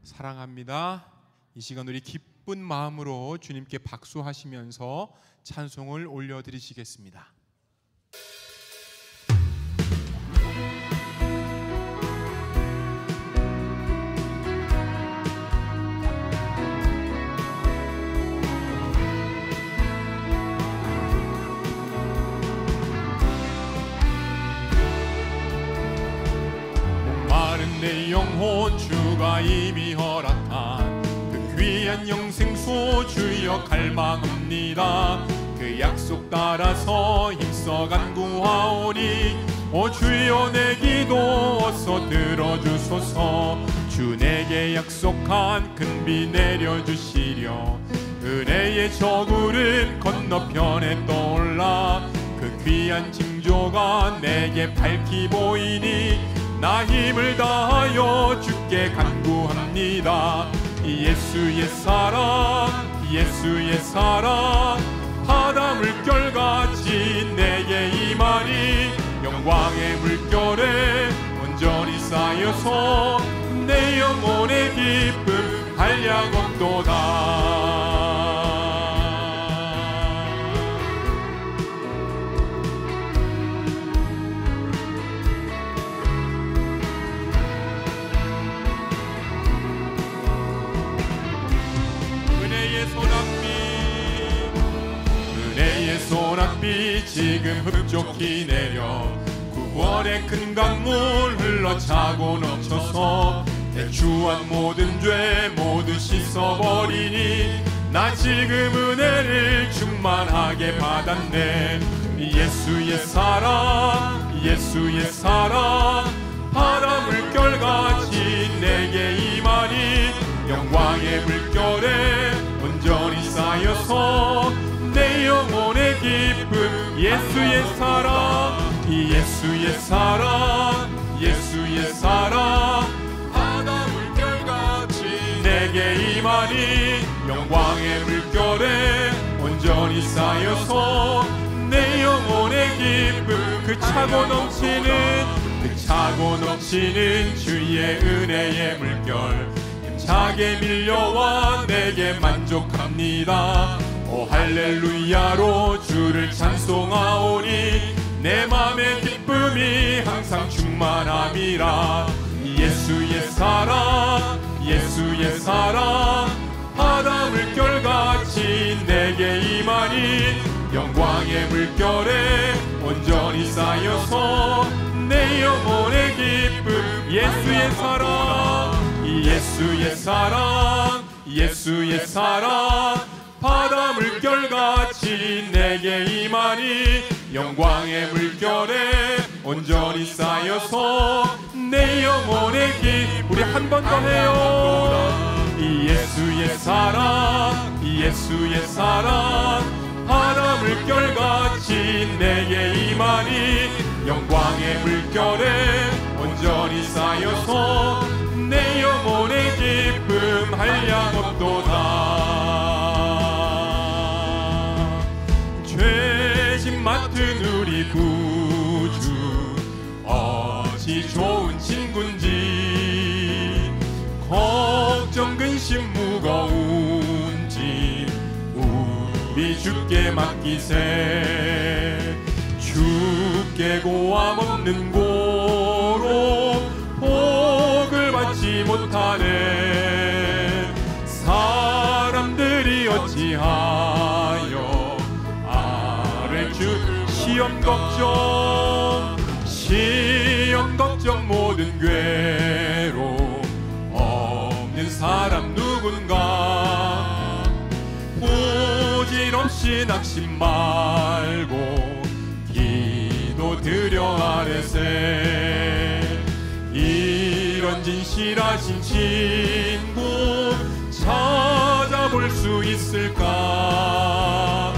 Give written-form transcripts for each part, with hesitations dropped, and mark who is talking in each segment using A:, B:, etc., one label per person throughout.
A: 사랑합니다. 이 시간 우리 기쁜 마음으로 주님께 박수하시면서 찬송을 올려드리시겠습니다. 내 영혼 주가 이미 허락한 그 귀한 영생수 주여 갈망합니다. 그 약속 따라서 힘써 간구하오니 오 주여 내 기도 어서 들어주소서. 주 내게 약속한 큰 비 내려주시려 은혜의 저구름 건너편에 떠올라 그 귀한 징조가 내게 밝히 보이니 나 힘을 다하여 주께 간구합니다. 예수의 사랑 예수의 사랑 바다 물결같이 내게 임하니 영광의 물결에 온전히 쌓여서 내 영혼의 기쁨 한량없도다. 소낙비 지금 흡족히 내려 구원의 큰 강물 흘러차고 넘쳐서 대추한 모든 죄 모두 씻어버리니 나 지금 은혜를 충만하게 받았네. 예수의 사랑 예수의 사랑 바다 물결같이 내게 임하니 영광의 물결에 온전히 쌓여서 내 영혼의 기쁨 예수의 사랑 예수의 사랑 예수의 사랑 바다 물결같이 내게 임하니 영광의 물결에 온전히 쌓여서 내 영혼의 기쁨 그 차고 넘치는 주의 은혜의 물결 힘차게 밀려와 내게 만족합니다. 오 할렐루야로 주를 찬송하오니 내 맘의 기쁨이 항상 충만함이라. 예수의 사랑 예수의 사랑 바다 물결같이 내게 임하니 영광의 물결에 온전히 쌓여서 내 영혼의 기쁨 예수의 사랑 예수의 사랑 예수의 사랑 바다 물결같이 내게 임하니 영광의 물결에 온전히 쌓여서 내 영혼의 기쁨 우리 한 번 더 해요. 예수의 사랑 예수의 사랑 바다 물결같이 내게 임하니 영광의 물결에 온전히 쌓여서 내 영혼의 기쁨 한량없도다. 죄짐 맡은 우리 구주 어찌 좋은 친군지 걱정 근심 무거운지 우리 주께 맡기세. 주께 고함 없는 고로 복을 받지 못하네. 사람들이 어찌하여 아를 주 시험 걱정 모든 괴로움 없는 사람 누군가. 부질없이 낙심 말고 기도 드려 아뢰세. 이런 진실하신 친구 찾아볼 수 있을까.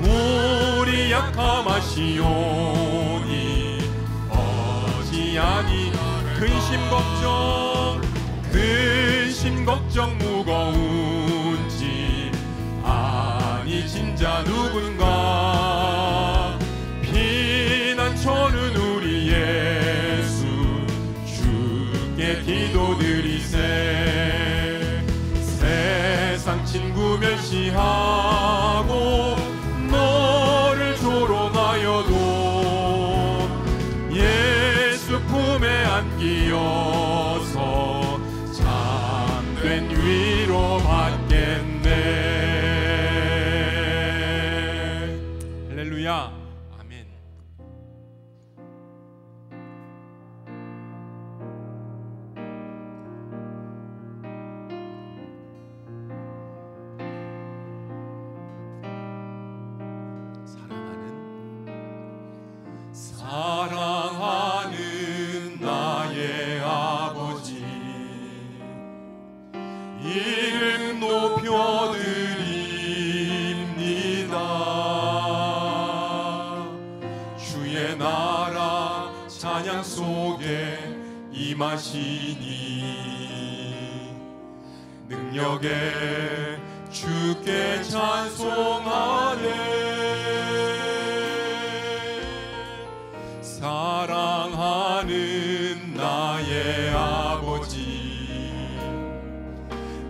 A: 우리 약함하시오니 어찌하니 근심 걱정 무거운지 아니 진짜 누군가. 피난처는 우리 예수 주께 기도드리세. 멸시하고 너를 조롱하여도 예수 품에 안기어서 참된 위로 받겠네. 할렐루야. 아멘. 사랑하는 나의 아버지, 이름 높여드립니다. 주의 나라 찬양 속에 임하시니 능력에 주께 찬송하네. 사랑하는 나의 아버지,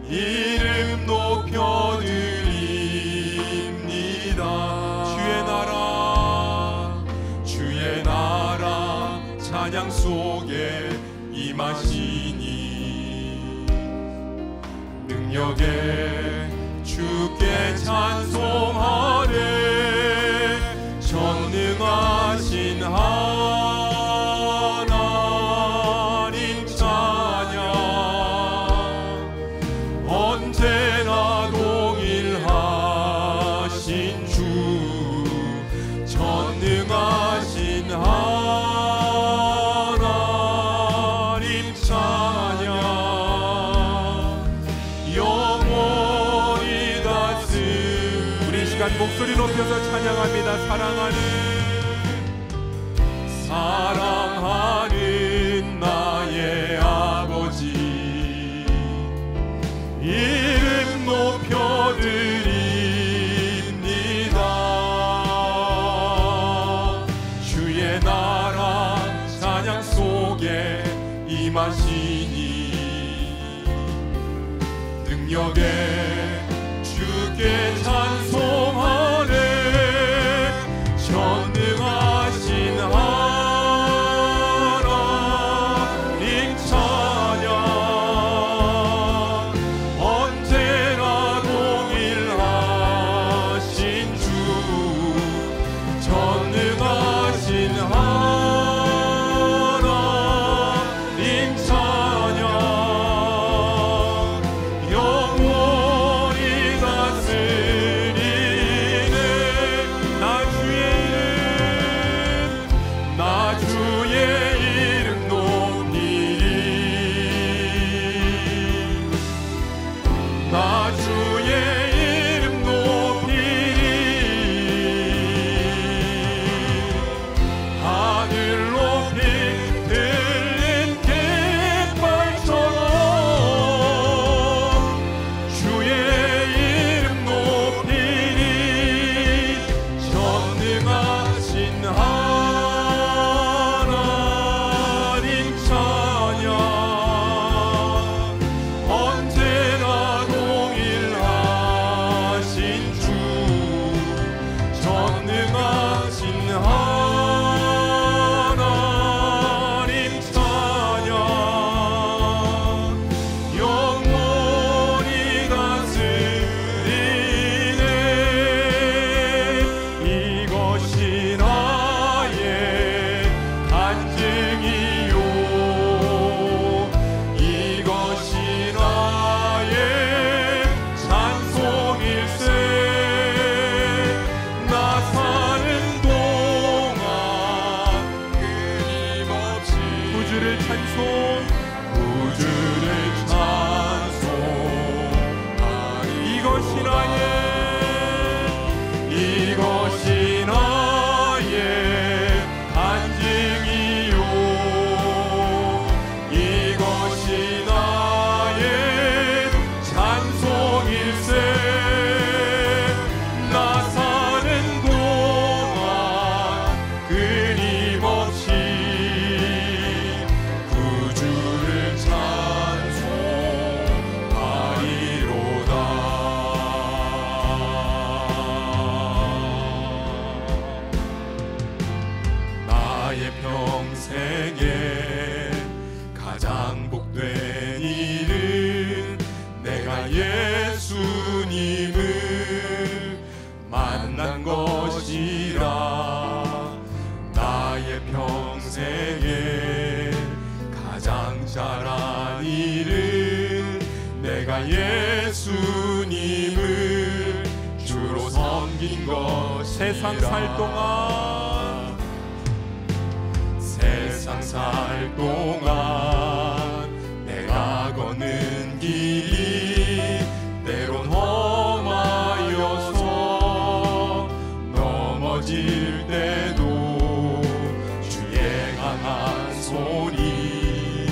A: 이름 높여드립니다. 주의 나라 찬양 속에 임하시니 능력에 주께 찬송하네. 전능하신 하나님 찬양, 언제나 동일하신 주, 전능하신 하나님 찬양, 영원히 다스. 우리 시간 목소리 높여서 찬양합니다. 사랑하는 나의 아버지, 이름 높여드립니다. 주의 나라 찬양 속에 임하시니 능력에 주께 찬송하네. 전능하신 하나님 찬양, 언제나 동일하신 주, 전능하신 하나님 찬양, 영원히 다스 내가 예수님을 주로 섬긴 것이라.
B: 세상 살 동안
A: 세상 살 동안 내가 걷는 길이 때론 험하여서 넘어질 때도 주의 강한 손이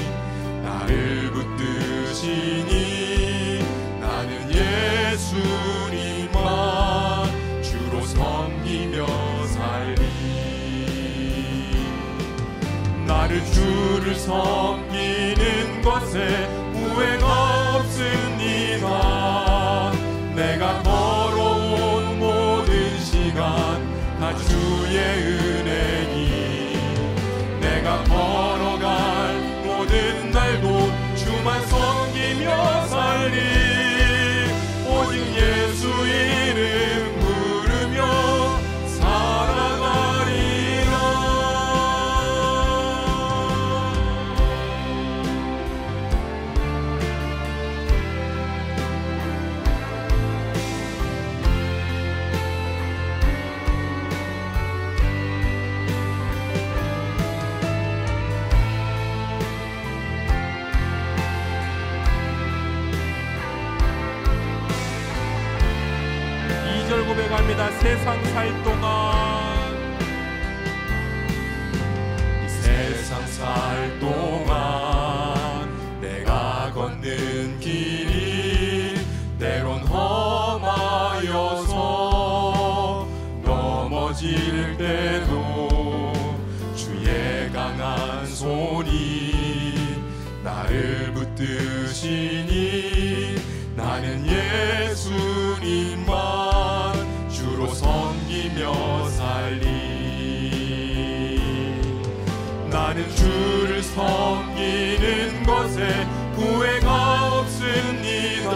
A: 나를 붙드시니 나는 예수님만 주로 섬기며 살리. 나를 주를 섬기는 것에 후회가 없습니다. 내가 걸어온 모든 시간 다 주의 은혜니 내가 걸어갈 모든 날도 주만 섬기며 살리. 오직 예수 이름 부르며 살아가리라.
B: 고백합니다. 세상 살 동안
A: 세상 살 동안 내가 걷는 길이 때론 험하여서 넘어질 때도 주의 강한 손이 나를 붙드시니 나는 예수님만 주로 섬기며 살리. 나는 주를 섬기는 것에 후회가 없습니다.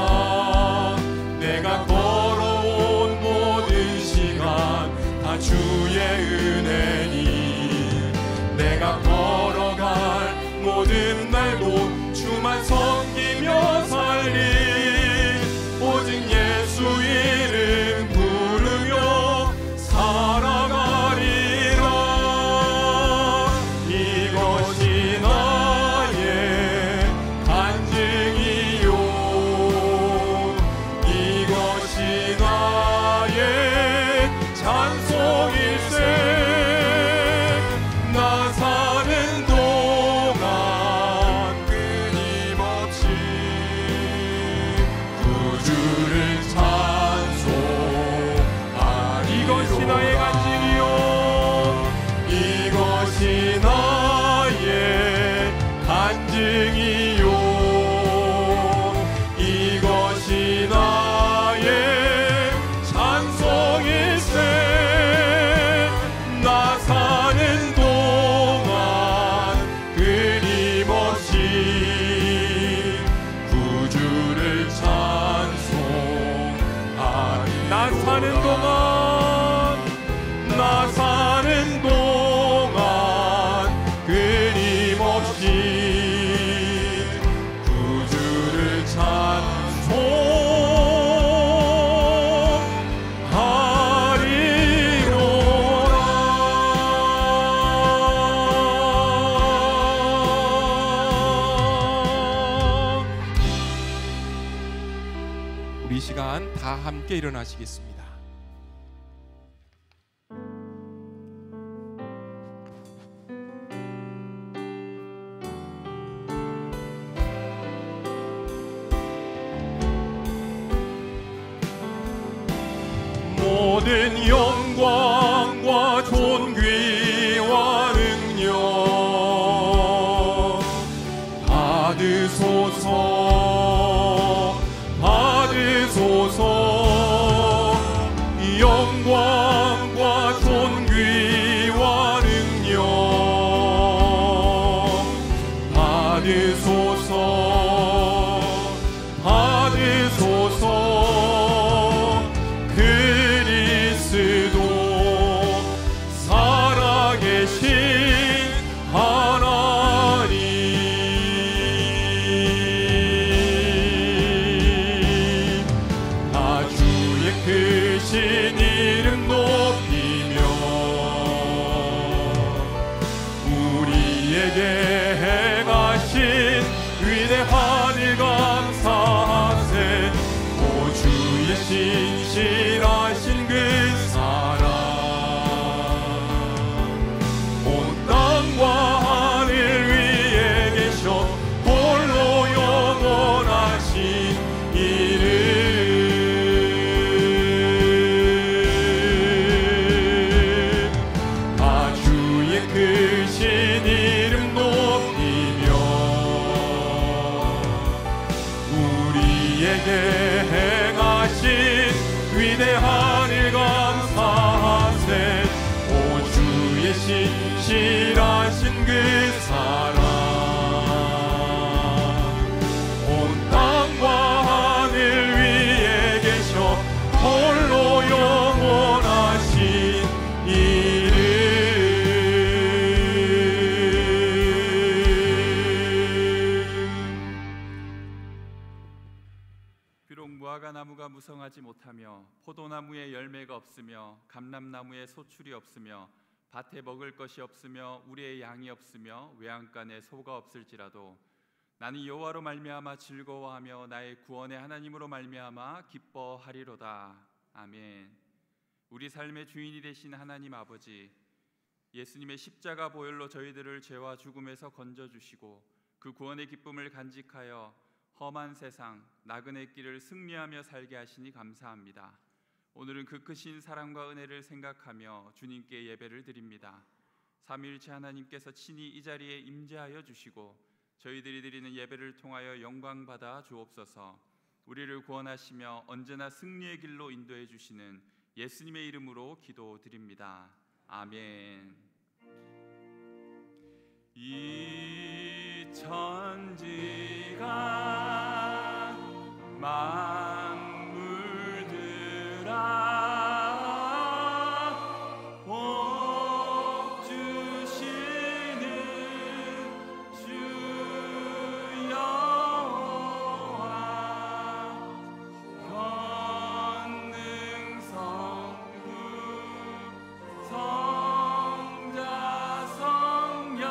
A: 내가 걸어온 모든 시간 다 주의 은혜니 내가 걸어갈 모든 날도 주만 섬기며 살리. 오직 예수 이름 부르며 살아가리라. 이것이 나의 간증이요 이것이 나의 찬송일세. 나 사는 동안 끊임없이 주를 찬송하리.
B: 이것이 나의 간증이요
A: 이것이 나의 간증이요 이것이 나의 찬송일세. 나 사는 동안 끊임없이 구주를 찬송하리.
B: 나 사는 동안
A: 나 사는 동안 끊임없이 구주를 찬송하리로라.
B: 우리 시간 다 함께 일어나시겠습니다.
A: 모든 영광과 존귀와 능력 받으소서 받으소서. 영광과 존귀와 능력 받으소서 받으소서. 그리스도
B: 우리에게 행하신 위대한 일 감사하세. 오 주의 신실하신 그 사랑 온 땅과 하늘 위에 계셔 홀로 영원하신 이름.
C: 비록 무화과 나무가 무성하지 못하며 포도나무에 열매가 없으며 감람나무에 소출이 없으며 밭에 먹을 것이 없으며 우리의 양이 없으며 외양간에 소가 없을지라도 나는 여호와로 말미암아 즐거워하며 나의 구원의 하나님으로 말미암아 기뻐하리로다. 아멘. 우리 삶의 주인이 되신 하나님 아버지, 예수님의 십자가 보혈로 저희들을 죄와 죽음에서 건져주시고 그 구원의 기쁨을 간직하여 험한 세상 나그네 길을 승리하며 살게 하시니 감사합니다. 오늘은 그 크신 사랑과 은혜를 생각하며 주님께 예배를 드립니다. 삼위일체 하나님께서 친히 이 자리에 임재하여 주시고 저희들이 드리는 예배를 통하여 영광 받아 주옵소서. 우리를 구원하시며 언제나 승리의 길로 인도해 주시는 예수님의 이름으로 기도드립니다. 아멘. 이 천지가 만물들아 복 주시는 주 여호와 권능성부 성자 성령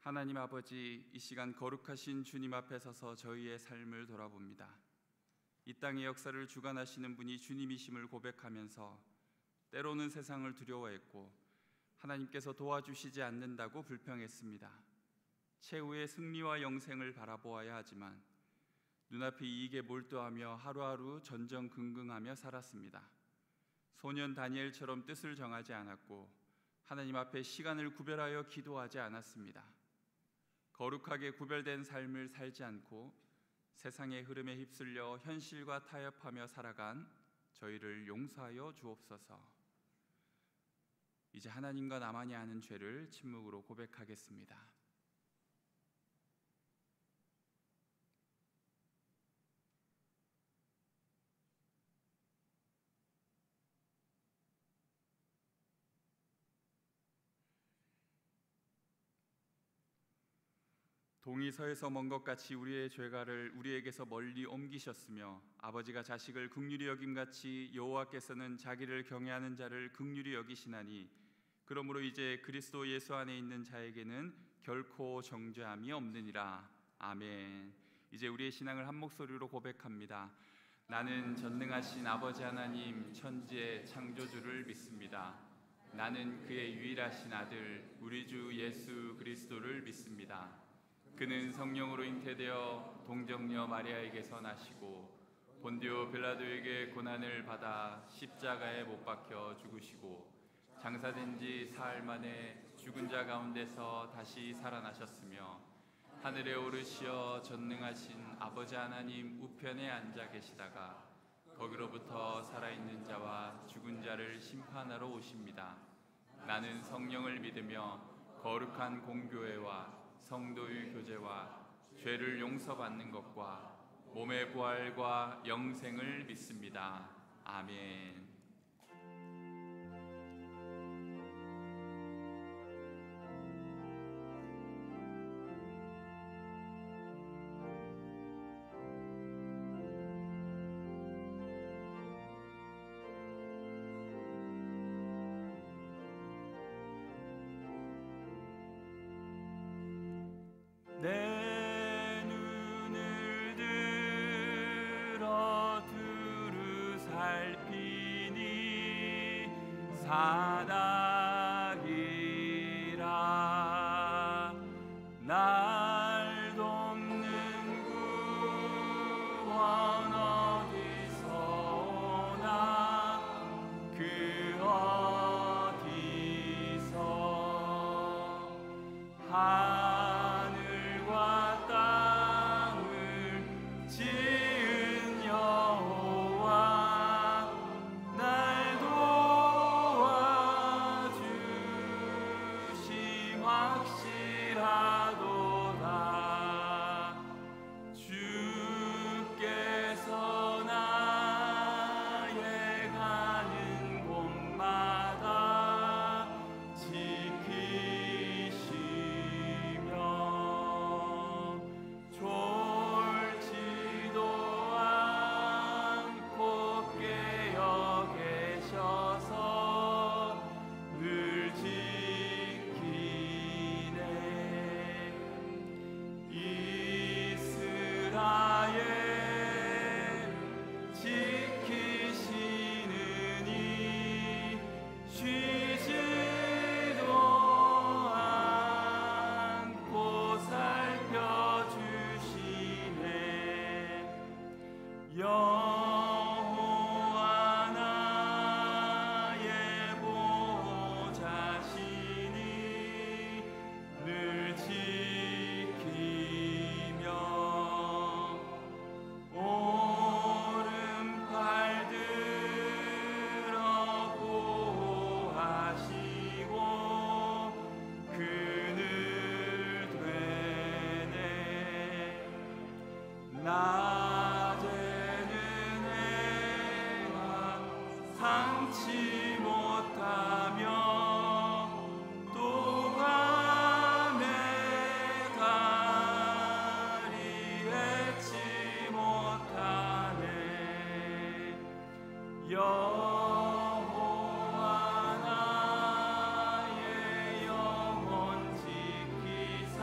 C: 하나님 아버지, 이 시간 거룩하신 주님 앞에 서서 저희의 삶을 돌아봅니다. 이 땅의 역사를 주관하시는 분이 주님이심을 고백하면서 때로는 세상을 두려워했고 하나님께서 도와주시지 않는다고 불평했습니다. 최후의 승리와 영생을 바라보아야 하지만 눈앞의 이익에 몰두하며 하루하루 전전긍긍하며 살았습니다. 소년 다니엘처럼 뜻을 정하지 않았고 하나님 앞에 시간을 구별하여 기도하지 않았습니다. 거룩하게 구별된 삶을 살지 않고 세상의 흐름에 휩쓸려 현실과 타협하며 살아간 저희를 용서하여 주옵소서. 이제 하나님과 나만이 아는 죄를 침묵으로 고백하겠습니다. 동이 서에서 먼 것 같이 우리의 죄가를 우리에게서 멀리 옮기셨으며 아버지가 자식을 긍휼히 여김같이 여호와께서는 자기를 경외하는 자를 긍휼히 여기시나니 그러므로 이제 그리스도 예수 안에 있는 자에게는 결코 정죄함이 없느니라. 아멘. 이제 우리의 신앙을 한 목소리로 고백합니다. 나는 전능하신 아버지 하나님 천지의 창조주를 믿습니다. 나는 그의 유일하신 아들 우리 주 예수 그리스도를 믿습니다. 그는 성령으로 잉태되어 동정녀 마리아에게서 나시고 본디오 빌라도에게 고난을 받아 십자가에 못 박혀 죽으시고 장사된 지 사흘 만에 죽은 자 가운데서 다시 살아나셨으며 하늘에 오르시어 전능하신 아버지 하나님 우편에 앉아 계시다가 거기로부터 살아있는 자와 죽은 자를 심판하러 오십니다. 나는 성령을 믿으며 거룩한 공교회와 성도의 교제와 죄를 용서받는 것과 몸의 부활과 영생을 믿습니다. 아멘. 내 눈을 들어 두루 살피 자나기라. 날 돕는 구원 어디서 오나 그 어디서 하늘과 땅을 지은 여호와 날 도와주심 확실하도다. 주께서 나의 가는 곳마다 지키시며 졸지도 않고 깨어 계셔서 늘 지키네. 이스라엘 지키시느니 쉬지도 않고 살펴주시네. 여호와 나의 보호자시니 늘 지키며 오른팔 들어 보호하시고 그늘 되네. 낮에는 해가 상치 못하며 또 밤에 달이 해치 못하네. 여호와 나의 영혼 지키사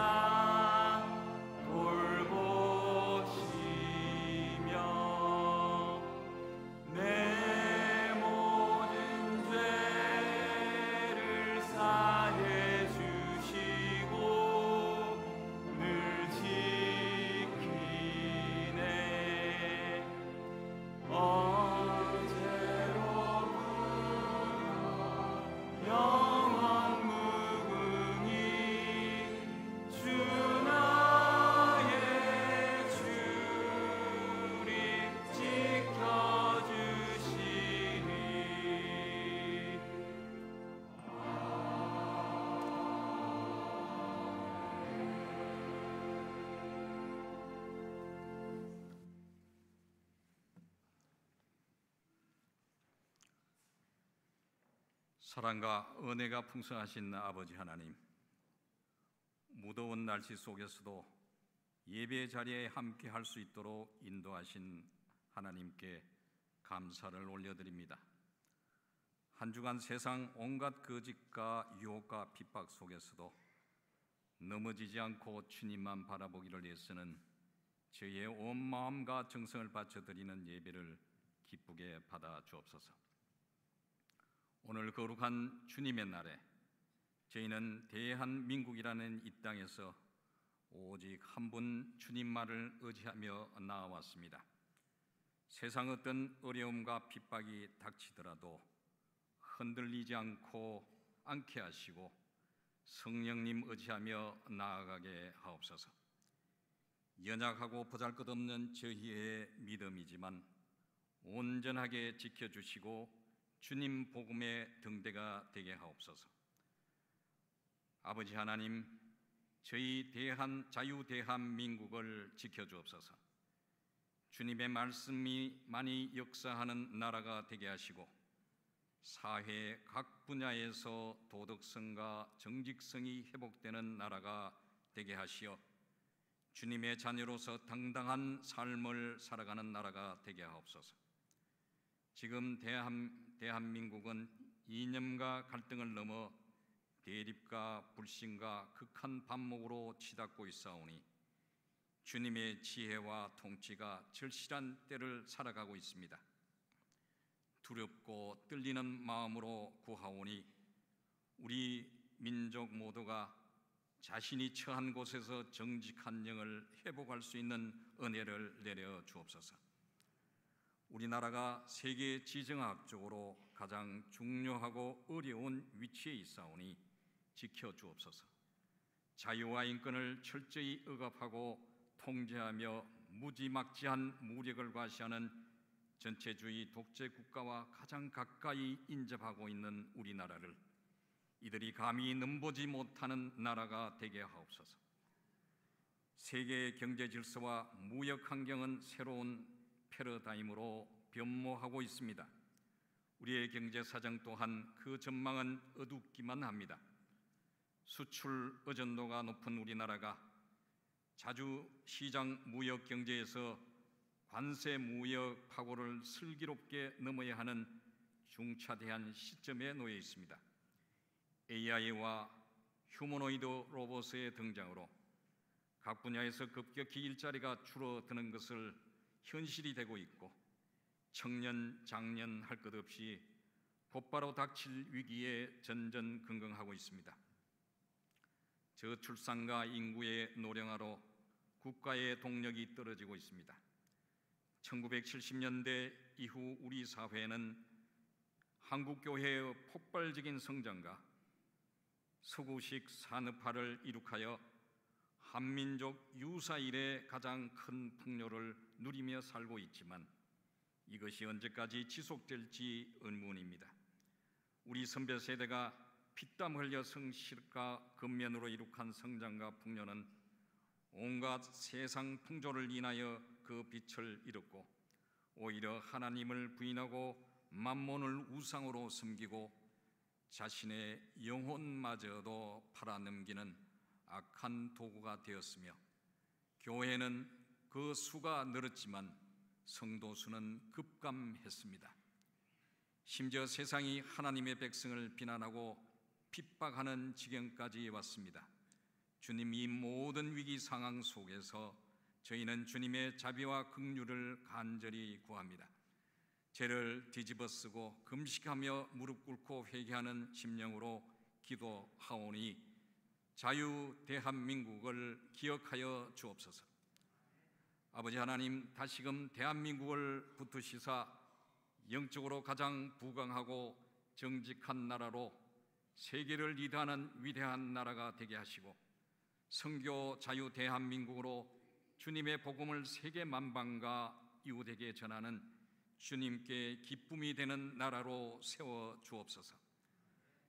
C: 돌보시며 내 모든 죄를 사해 주시고 늘 지키네. 어제로부터 영원 무궁히 주 나의 주리 지켜주시니.
D: 사랑과 은혜가 풍성하신 아버지 하나님, 무더운 날씨 속에서도 예배 자리에 함께 할 수 있도록 인도하신 하나님께 감사를 올려드립니다. 한 주간 세상 온갖 거짓과 유혹과 핍박 속에서도 넘어지지 않고 주님만 바라보기를 애쓰는 저희의 온 마음과 정성을 바쳐드리는 예배를 기쁘게 받아 주옵소서. 오늘 거룩한 주님의 날에 저희는 대한민국이라는 이 땅에서 오직 한 분 주님만을 의지하며 나아왔습니다. 세상 어떤 어려움과 핍박이 닥치더라도 흔들리지 않게 하시고 성령님 의지하며 나아가게 하옵소서. 연약하고 보잘것없는 저희의 믿음이지만 온전하게 지켜주시고 주님 복음의 등대가 되게 하옵소서. 아버지 하나님, 저희 자유 대한민국을 지켜주옵소서. 주님의 말씀이 많이 역사하는 나라가 되게 하시고 사회 각 분야에서 도덕성과 정직성이 회복되는 나라가 되게 하시어 주님의 자녀로서 당당한 삶을 살아가는 나라가 되게 하옵소서. 지금 대한민국은 이념과 갈등을 넘어 대립과 불신과 극한 반목으로 치닫고 있사오니 주님의 지혜와 통치가 절실한 때를 살아가고 있습니다. 두렵고 떨리는 마음으로 구하오니 우리 민족 모두가 자신이 처한 곳에서 정직한 영을 회복할 수 있는 은혜를 내려 주옵소서. 우리나라가 세계 지정학적으로 가장 중요하고 어려운 위치에 있사오니 지켜 주옵소서. 자유와 인권을 철저히 억압하고 통제하며 무지막지한 무력을 과시하는 전체주의 독재 국가와 가장 가까이 인접하고 있는 우리나라를 이들이 감히 넘보지 못하는 나라가 되게 하옵소서. 세계 경제 질서와 무역 환경은 새로운 패러다임으로 변모하고 있습니다. 우리의 경제 사정 또한 그 전망은 어둡기만 합니다. 수출 의존도가 높은 우리나라가 자주 시장 무역 경제에서 관세 무역 파고를 슬기롭게 넘어야 하는 중차대한 시점에 놓여 있습니다. AI와 휴머노이드 로봇의 등장으로 각 분야에서 급격히 일자리가 줄어드는 것을 현실이 되고 있고 청년, 장년 할 것 없이 곧바로 닥칠 위기에 전전긍긍하고 있습니다. 저출산과 인구의 노령화로 국가의 동력이 떨어지고 있습니다. 1970년대 이후 우리 사회는 한국교회의 폭발적인 성장과 서구식 산업화를 이룩하여 한민족 유사 이래 가장 큰 풍요를 누리며 살고 있지만 이것이 언제까지 지속될지 의문입니다. 우리 선배 세대가 피땀 흘려 성실과 근면으로 이룩한 성장과 풍요는 온갖 세상 풍조를 인하여 그 빛을 잃었고 오히려 하나님을 부인하고 만몬을 우상으로 섬기고 자신의 영혼마저도 팔아넘기는 악한 도구가 되었으며 교회는 그 수가 늘었지만 성도 수는 급감했습니다. 심지어 세상이 하나님의 백성을 비난하고 핍박하는 지경까지 왔습니다. 주님, 이 모든 위기 상황 속에서 저희는 주님의 자비와 긍휼을 간절히 구합니다. 죄를 뒤집어쓰고 금식하며 무릎 꿇고 회개하는 심령으로 기도하오니 자유 대한민국을 기억하여 주옵소서. 아버지 하나님, 다시금 대한민국을 붙드시사 영적으로 가장 부강하고 정직한 나라로 세계를 리드하는 위대한 나라가 되게 하시고 선교 자유 대한민국으로 주님의 복음을 세계 만방과 이웃에게 전하는 주님께 기쁨이 되는 나라로 세워 주옵소서.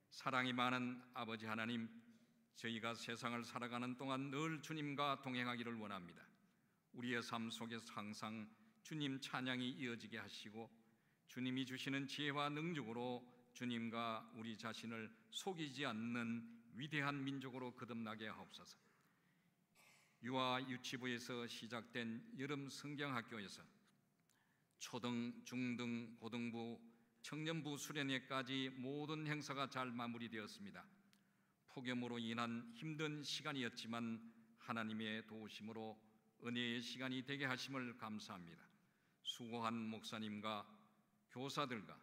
D: 사랑이 많은 아버지 하나님, 저희가 세상을 살아가는 동안 늘 주님과 동행하기를 원합니다. 우리의 삶 속에서 항상 주님 찬양이 이어지게 하시고 주님이 주시는 지혜와 능력으로 주님과 우리 자신을 속이지 않는 위대한 민족으로 거듭나게 하옵소서. 유아 유치부에서 시작된 여름 성경학교에서 초등, 중등, 고등부, 청년부 수련회까지 모든 행사가 잘 마무리되었습니다. 폭염으로 인한 힘든 시간이었지만 하나님의 도우심으로 은혜의 시간이 되게 하심을 감사합니다. 수고한 목사님과 교사들과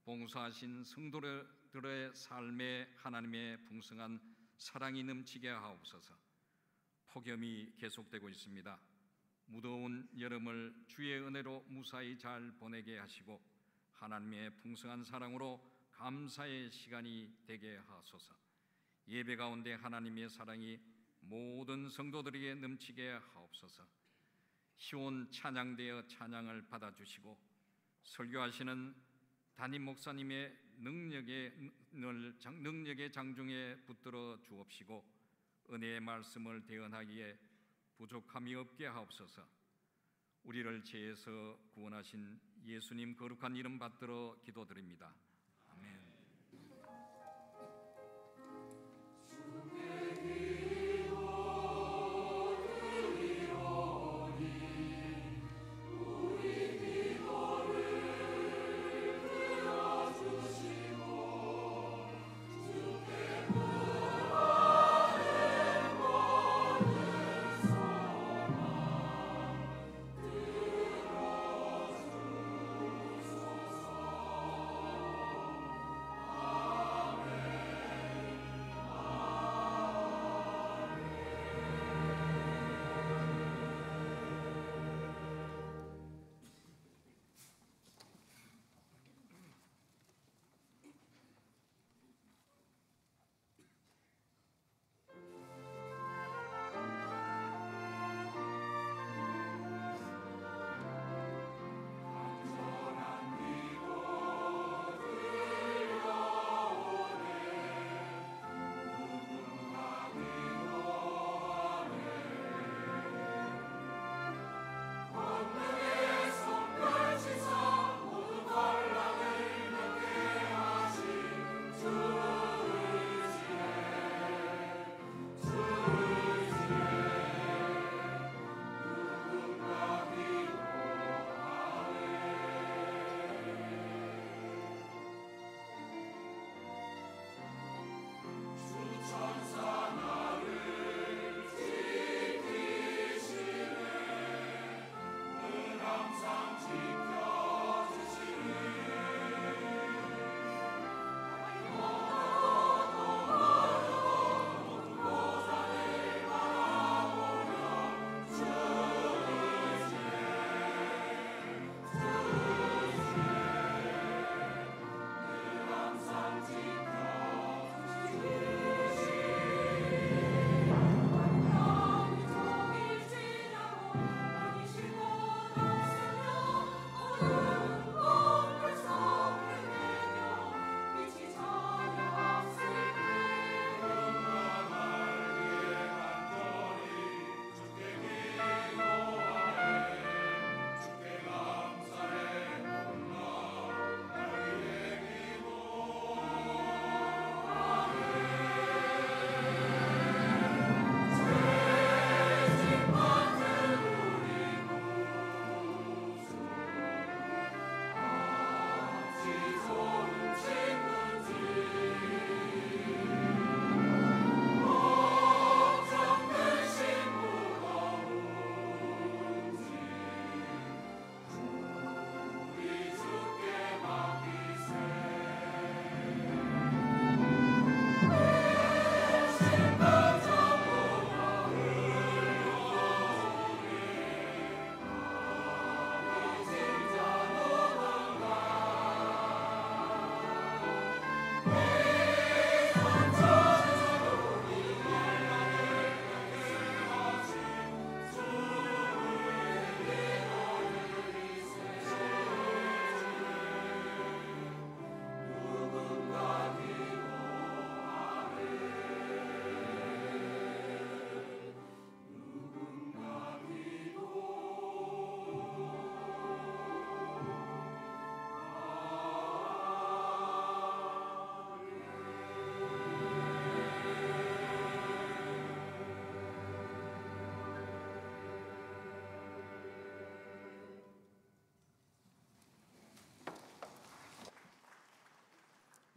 D: 봉사하신 성도들의 삶에 하나님의 풍성한 사랑이 넘치게 하옵소서. 폭염이 계속되고 있습니다. 무더운 여름을 주의 은혜로 무사히 잘 보내게 하시고 하나님의 풍성한 사랑으로 감사의 시간이 되게 하소서. 예배 가운데 하나님의 사랑이 모든 성도들에게 넘치게 하옵소서. 시온 찬양되어 찬양을 받아주시고 설교하시는 담임 목사님의 능력의 장중에 붙들어 주옵시고 은혜의 말씀을 대언하기에 부족함이 없게 하옵소서. 우리를 죄에서 구원하신 예수님 거룩한 이름 받들어 기도드립니다. 아멘.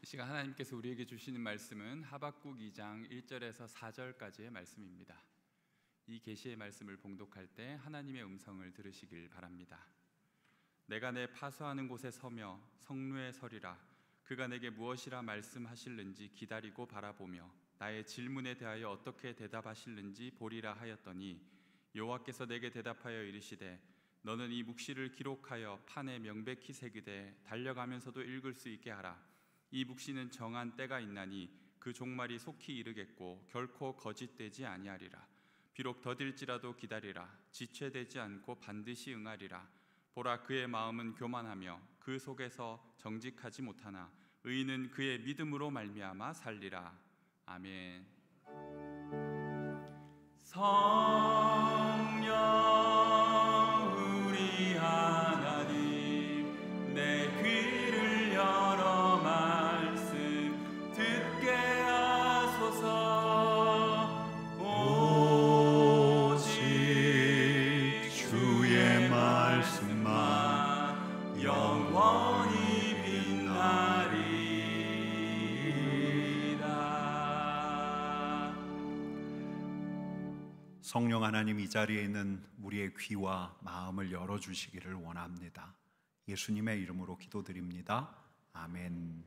C: 시간 하나님께서 우리에게 주시는 말씀은 하박국 2장 1절에서 4절까지의 말씀입니다. 이 계시의 말씀을 봉독할 때 하나님의 음성을 들으시길 바랍니다. 내가 내 파수하는 곳에 서며 성루에 서리라. 그가 내게 무엇이라 말씀하실는지 기다리고 바라보며 나의 질문에 대하여 어떻게 대답하실는지 보리라 하였더니 여호와께서 내게 대답하여 이르시되 너는 이 묵시를 기록하여 판에 명백히 새기되 달려가면서도 읽을 수 있게 하라. 이 묵시는 정한 때가 있나니 그 종말이 속히 이르겠고 결코 거짓되지 아니하리라. 비록 더딜지라도 기다리라. 지체되지 않고 반드시 응하리라. 보라, 그의 마음은 교만하며 그 속에서 정직하지 못하나 의인은 그의 믿음으로 말미암아 살리라. 아멘. 성령 우리 하나님, 내 귀를 열어 말씀 듣게 하소서. 오직 주의 말씀만 영원히 빛나리이다.
E: 성령 하나님, 이 자리에 있는 우리의 귀와 마음을 열어주시기를 원합니다. 예수님의 이름으로 기도드립니다. 아멘.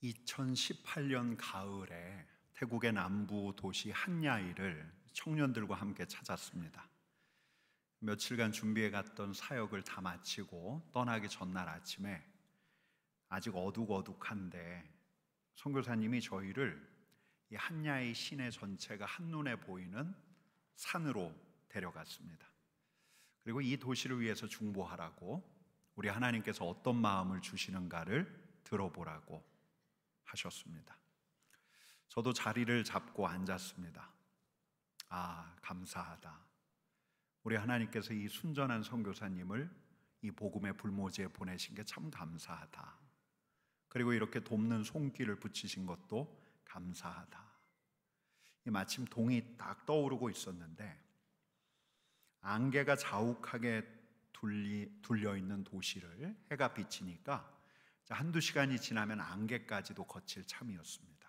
E: 2018년 가을에 태국의 남부 도시 한야이를 청년들과 함께 찾았습니다. 며칠간 준비해 갔던 사역을 다 마치고 떠나기 전날 아침에 아직 어둑어둑한데 선교사님이 저희를 이 한야이 시내 전체가 한눈에 보이는 산으로 데려갔습니다. 그리고 이 도시를 위해서 중보하라고, 우리 하나님께서 어떤 마음을 주시는가를 들어보라고 하셨습니다. 저도 자리를 잡고 앉았습니다. 아, 감사하다. 우리 하나님께서 이 순전한 선교사님을 이 복음의 불모지에 보내신 게 참 감사하다. 그리고 이렇게 돕는 손길을 붙이신 것도 감사하다. 마침 동이 딱 떠오르고 있었는데 안개가 자욱하게 둘려있는 도시를 해가 비치니까 한두 시간이 지나면 안개까지도 거칠 참이었습니다.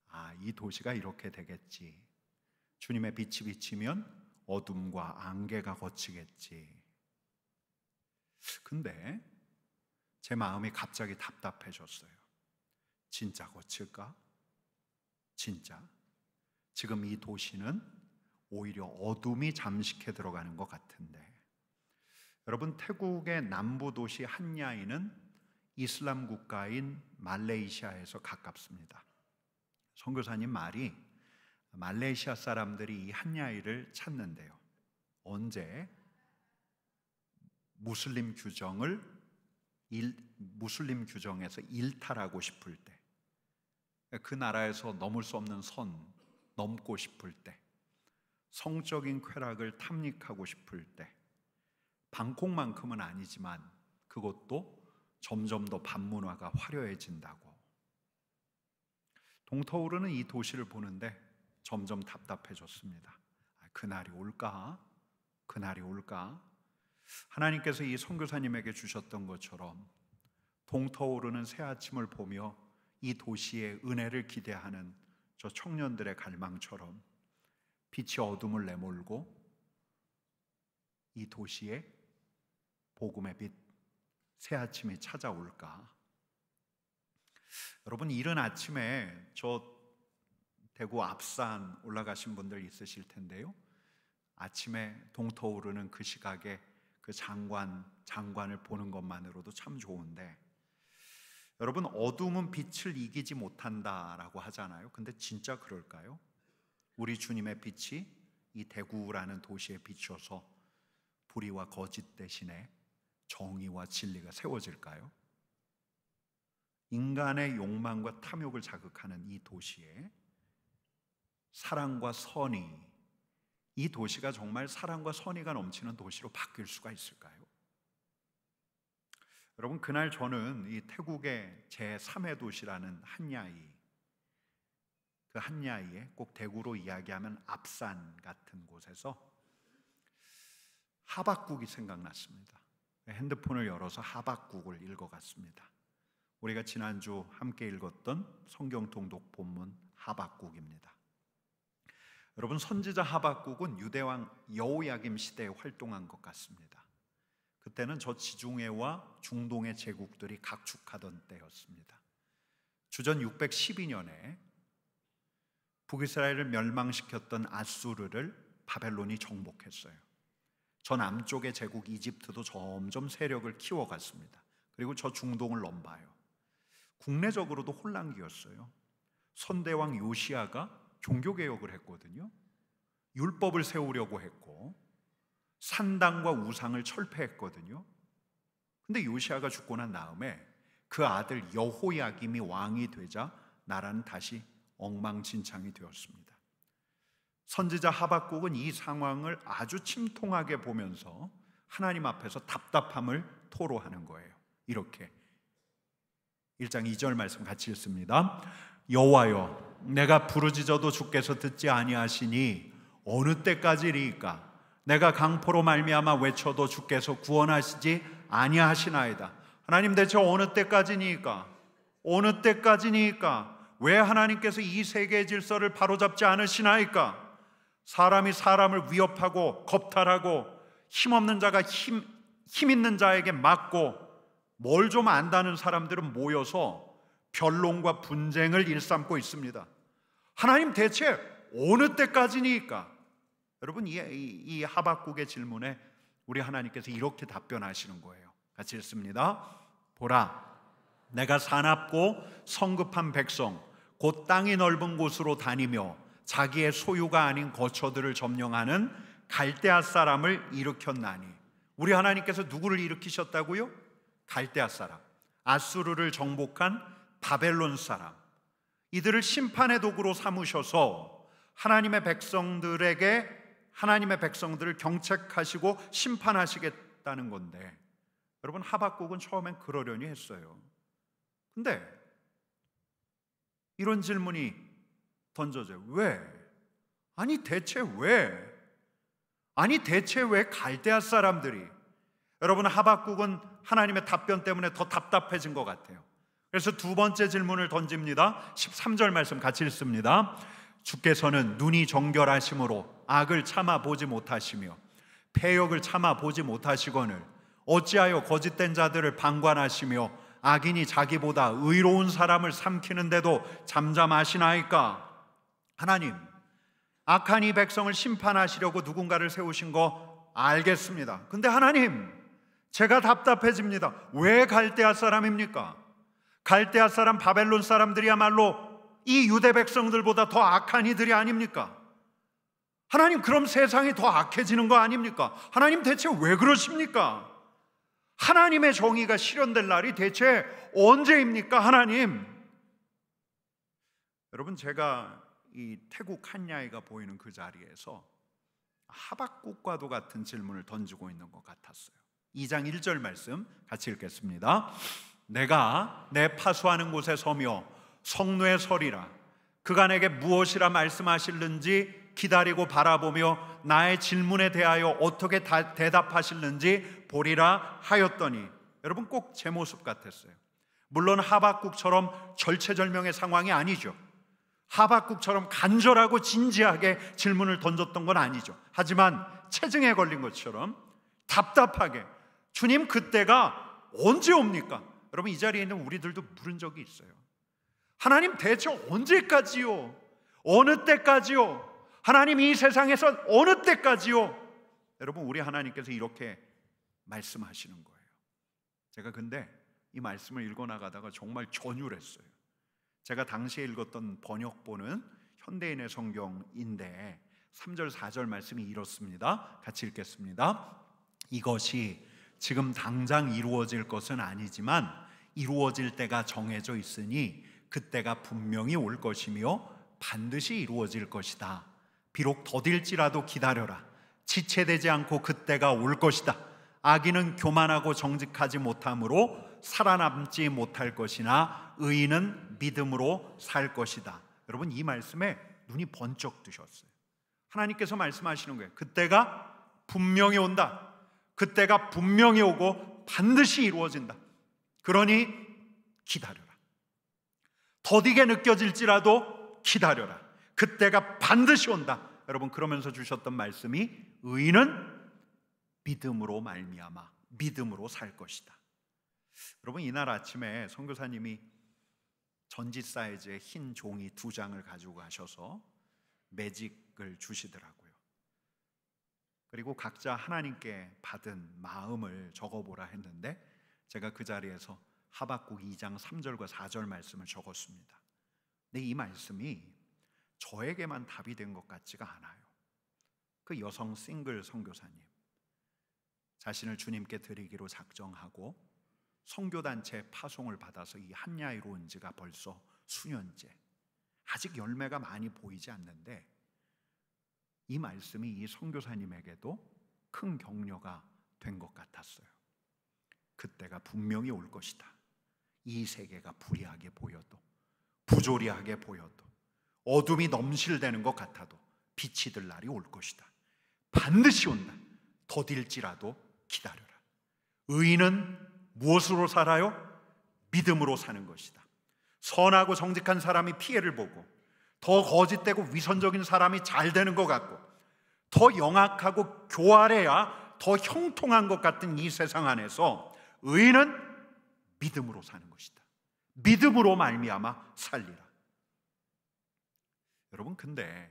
E: 아, 이 도시가 이렇게 되겠지. 주님의 빛이 비치면 어둠과 안개가 거치겠지. 근데 제 마음이 갑자기 답답해졌어요. 진짜 거칠까? 진짜? 지금 이 도시는 오히려 어둠이 잠식해 들어가는 것 같은데. 여러분, 태국의 남부 도시 한야이는 이슬람 국가인 말레이시아에서 가깝습니다. 선교사님 말이 말레이시아 사람들이 이 한야이를 찾는데요. 언제? 무슬림 규정에서 일탈하고 싶을 때, 그 나라에서 넘을 수 없는 선 넘고 싶을 때, 성적인 쾌락을 탐닉하고 싶을 때, 방콕만큼은 아니지만 그것도 점점 더 반문화가 화려해진다고. 동터오르는 이 도시를 보는데 점점 답답해졌습니다. 그날이 올까? 그날이 올까? 하나님께서 이 선교사님에게 주셨던 것처럼 동터오르는 새 아침을 보며 이 도시의 은혜를 기대하는 저 청년들의 갈망처럼 빛이 어둠을 내몰고 이 도시에 복음의 빛, 새 아침이 찾아올까? 여러분, 이른 아침에 저 대구 앞산 올라가신 분들 있으실 텐데요. 아침에 동터오르는 그 시각에 그 장관을 보는 것만으로도 참 좋은데, 여러분, 어둠은 빛을 이기지 못한다라고 하잖아요. 근데 진짜 그럴까요? 우리 주님의 빛이 이 대구라는 도시에 비춰서 불의와 거짓 대신에 정의와 진리가 세워질까요? 인간의 욕망과 탐욕을 자극하는 이 도시에 사랑과 선의, 이 도시가 정말 사랑과 선의가 넘치는 도시로 바뀔 수가 있을까요? 여러분, 그날 저는 이 태국의 제3의 도시라는 한야이, 그 한야이에 꼭 대구로 이야기하면 앞산 같은 곳에서 하박국이 생각났습니다. 핸드폰을 열어서 하박국을 읽어갔습니다. 우리가 지난주 함께 읽었던 성경 통독 본문 하박국입니다. 여러분, 선지자 하박국은 유대왕 여호야김 시대에 활동한 것 같습니다. 그때는 저 지중해와 중동의 제국들이 각축하던 때였습니다. 주전 612년에 북이스라엘을 멸망시켰던 아수르를 바벨론이 정복했어요. 저 남쪽의 제국 이집트도 점점 세력을 키워갔습니다. 그리고 저 중동을 넘봐요. 국내적으로도 혼란기였어요. 선대왕 요시야가 종교개혁을 했거든요. 율법을 세우려고 했고 산당과 우상을 철폐했거든요. 근데 요시야가 죽고 난 다음에 그 아들 여호야김이 왕이 되자 나라는 다시 엉망진창이 되었습니다. 선지자 하박국은 이 상황을 아주 침통하게 보면서 하나님 앞에서 답답함을 토로하는 거예요. 이렇게 1장 2절 말씀 같이 읽습니다. 여호와여, 내가 부르짖어도 주께서 듣지 아니하시니 어느 때까지리이까? 내가 강포로 말미암아 외쳐도 주께서 구원하시지 아니하시나이다. 하나님, 대체 어느 때까지니까? 어느 때까지니까? 왜 하나님께서 이 세계의 질서를 바로잡지 않으시나이까? 사람이 사람을 위협하고 겁탈하고 힘없는 자가 힘 있는 자에게 맞고 뭘 좀 안다는 사람들은 모여서 변론과 분쟁을 일삼고 있습니다. 하나님, 대체 어느 때까지니까? 여러분, 이 하박국의 질문에 우리 하나님께서 이렇게 답변하시는 거예요. 같이 읽습니다. 보라, 내가 사납고 성급한 백성 곧 땅이 넓은 곳으로 다니며 자기의 소유가 아닌 거처들을 점령하는 갈대아 사람을 일으켰나니. 우리 하나님께서 누구를 일으키셨다고요? 갈대아 사람, 아수르를 정복한 바벨론 사람. 이들을 심판의 도구로 삼으셔서 하나님의 백성들을 경책하시고 심판하시겠다는 건데, 여러분, 하박국은 처음엔 그러려니 했어요. 근데 이런 질문이 던져져요. 왜? 아니 대체 왜 갈대아 사람들이? 여러분, 하박국은 하나님의 답변 때문에 더 답답해진 것 같아요. 그래서 두 번째 질문을 던집니다. 13절 말씀 같이 읽습니다. 주께서는 눈이 정결하심으로 악을 참아 보지 못하시며 패역을 참아 보지 못하시거늘 어찌하여 거짓된 자들을 방관하시며 악인이 자기보다 의로운 사람을 삼키는데도 잠잠하시나이까? 하나님, 악한 이 백성을 심판하시려고 누군가를 세우신 거 알겠습니다. 근데 하나님, 제가 답답해집니다. 왜 갈대아 사람입니까? 갈대아 사람, 바벨론 사람들이야말로 이 유대 백성들보다 더 악한 이들이 아닙니까? 하나님, 그럼 세상이 더 악해지는 거 아닙니까? 하나님, 대체 왜 그러십니까? 하나님의 정의가 실현될 날이 대체 언제입니까, 하나님? 여러분, 제가 이 태국 한야이가 보이는 그 자리에서 하박국과도 같은 질문을 던지고 있는 것 같았어요. 2장 1절 말씀 같이 읽겠습니다. 내가 내 파수하는 곳에 서며 성루에 서리라. 그가 내게 무엇이라 말씀하실는지 기다리고 바라보며 나의 질문에 대하여 어떻게 대답하실는지 보리라 하였더니. 여러분, 꼭 제 모습 같았어요. 물론 하박국처럼 절체절명의 상황이 아니죠. 하박국처럼 간절하고 진지하게 질문을 던졌던 건 아니죠. 하지만 체증에 걸린 것처럼 답답하게, 주님, 그때가 언제 옵니까? 여러분, 이 자리에 있는 우리들도 물은 적이 있어요. 하나님, 대체 언제까지요? 어느 때까지요? 하나님, 이 세상에서 어느 때까지요? 여러분, 우리 하나님께서 이렇게 말씀하시는 거예요. 제가 근데 이 말씀을 읽어나가다가 정말 전율했어요. 제가 당시에 읽었던 번역본은 현대인의 성경인데 3절 4절 말씀이 이렇습니다. 같이 읽겠습니다. 이것이 지금 당장 이루어질 것은 아니지만 이루어질 때가 정해져 있으니 그때가 분명히 올 것이며 반드시 이루어질 것이다. 비록 더딜지라도 기다려라. 지체되지 않고 그때가 올 것이다. 악인은 교만하고 정직하지 못함으로 살아남지 못할 것이나 의인은 믿음으로 살 것이다. 여러분, 이 말씀에 눈이 번쩍 뜨셨어요. 하나님께서 말씀하시는 거예요. 그때가 분명히 온다. 그때가 분명히 오고 반드시 이루어진다. 그러니 기다려라. 더디게 느껴질지라도 기다려라. 그때가 반드시 온다. 여러분, 그러면서 주셨던 말씀이 의인은 믿음으로 말미암아 믿음으로 살 것이다. 여러분, 이날 아침에 선교사님이 전지 사이즈의 흰 종이 2장을 가지고 가셔서 매직을 주시더라고요. 그리고 각자 하나님께 받은 마음을 적어보라 했는데 제가 그 자리에서 하박국 2장 3절과 4절 말씀을 적었습니다. 근데 이 말씀이 저에게만 답이 된 것 같지가 않아요. 그 여성 싱글 선교사님, 자신을 주님께 드리기로 작정하고 선교단체 파송을 받아서 이 한야이로 온 지가 벌써 수년째, 아직 열매가 많이 보이지 않는데 이 말씀이 이 선교사님에게도 큰 격려가 된 것 같았어요. 그때가 분명히 올 것이다. 이 세계가 불의하게 보여도, 부조리하게 보여도, 어둠이 넘실대는 것 같아도 빛이 들 날이 올 것이다. 반드시 온다. 더딜지라도 기다려라. 의인은 무엇으로 살아요? 믿음으로 사는 것이다. 선하고 정직한 사람이 피해를 보고 더 거짓되고 위선적인 사람이 잘 되는 것 같고 더 영악하고 교활해야 더 형통한 것 같은 이 세상 안에서 의인은 믿음으로 사는 것이다. 믿음으로 말미암아 살리라. 여러분, 근데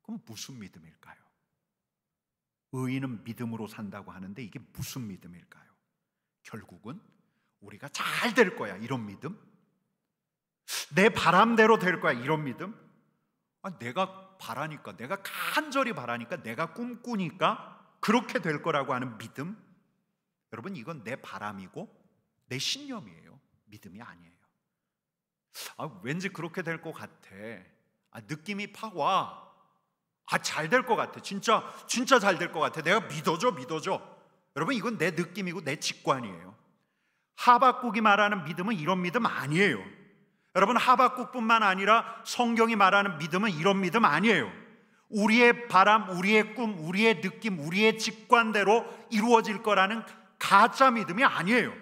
E: 그럼 무슨 믿음일까요? 의인은 믿음으로 산다고 하는데 이게 무슨 믿음일까요? 결국은 우리가 잘 될 거야, 이런 믿음? 내 바람대로 될 거야, 이런 믿음? 내가 바라니까, 내가 간절히 바라니까, 내가 꿈꾸니까 그렇게 될 거라고 하는 믿음? 여러분, 이건 내 바람이고 내 신념이에요. 믿음이 아니에요. 왠지 그렇게 될 것 같아. 느낌이 팍 와. 잘 될 것 같아. 진짜 잘 될 것 같아. 내가 믿어줘. 여러분, 이건 내 느낌이고 내 직관이에요. 하박국이 말하는 믿음은 이런 믿음 아니에요. 여러분, 하박국뿐만 아니라 성경이 말하는 믿음은 이런 믿음 아니에요. 우리의 바람, 우리의 꿈, 우리의 느낌, 우리의 직관대로 이루어질 거라는 가짜 믿음이 아니에요.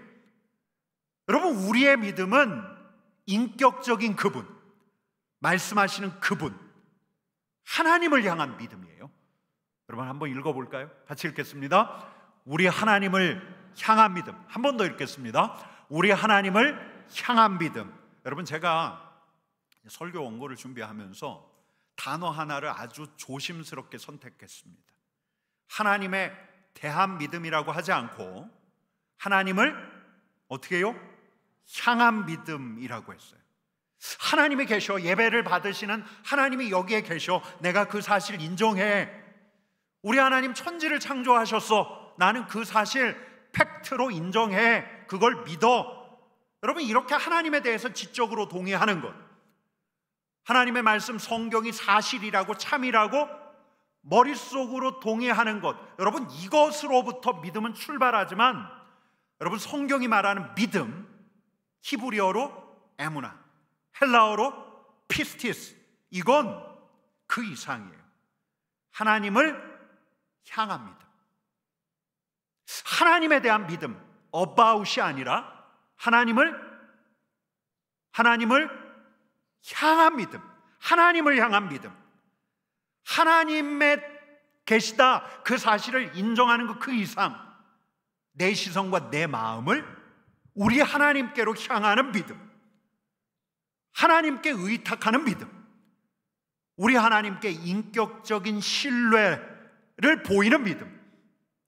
E: 여러분, 우리의 믿음은 인격적인 그분, 말씀하시는 그분, 하나님을 향한 믿음이에요. 여러분, 한번 읽어볼까요? 같이 읽겠습니다. 우리 하나님을 향한 믿음. 한 번 더 읽겠습니다. 우리 하나님을 향한 믿음. 여러분, 제가 설교 원고를 준비하면서 단어 하나를 아주 조심스럽게 선택했습니다. 하나님에 대한 믿음이라고 하지 않고 하나님을 어떻게 해요? 향한 믿음이라고 했어요. 하나님이 계셔. 예배를 받으시는 하나님이 여기에 계셔. 내가 그 사실 인정해. 우리 하나님 천지를 창조하셨어. 나는 그 사실 팩트로 인정해. 그걸 믿어. 여러분, 이렇게 하나님에 대해서 지적으로 동의하는 것, 하나님의 말씀 성경이 사실이라고 참이라고 머릿속으로 동의하는 것, 여러분, 이것으로부터 믿음은 출발하지만 여러분, 성경이 말하는 믿음, 히브리어로 에무나, 헬라어로 피스티스, 이건 그 이상이에요. 하나님을 향한 믿음, 하나님에 대한 믿음, about이 아니라 하나님을 향한 믿음, 하나님을 향한 믿음, 하나님의 계시다 그 사실을 인정하는 것 그 이상 내 시선과 내 마음을 우리 하나님께로 향하는 믿음, 하나님께 의탁하는 믿음, 우리 하나님께 인격적인 신뢰를 보이는 믿음.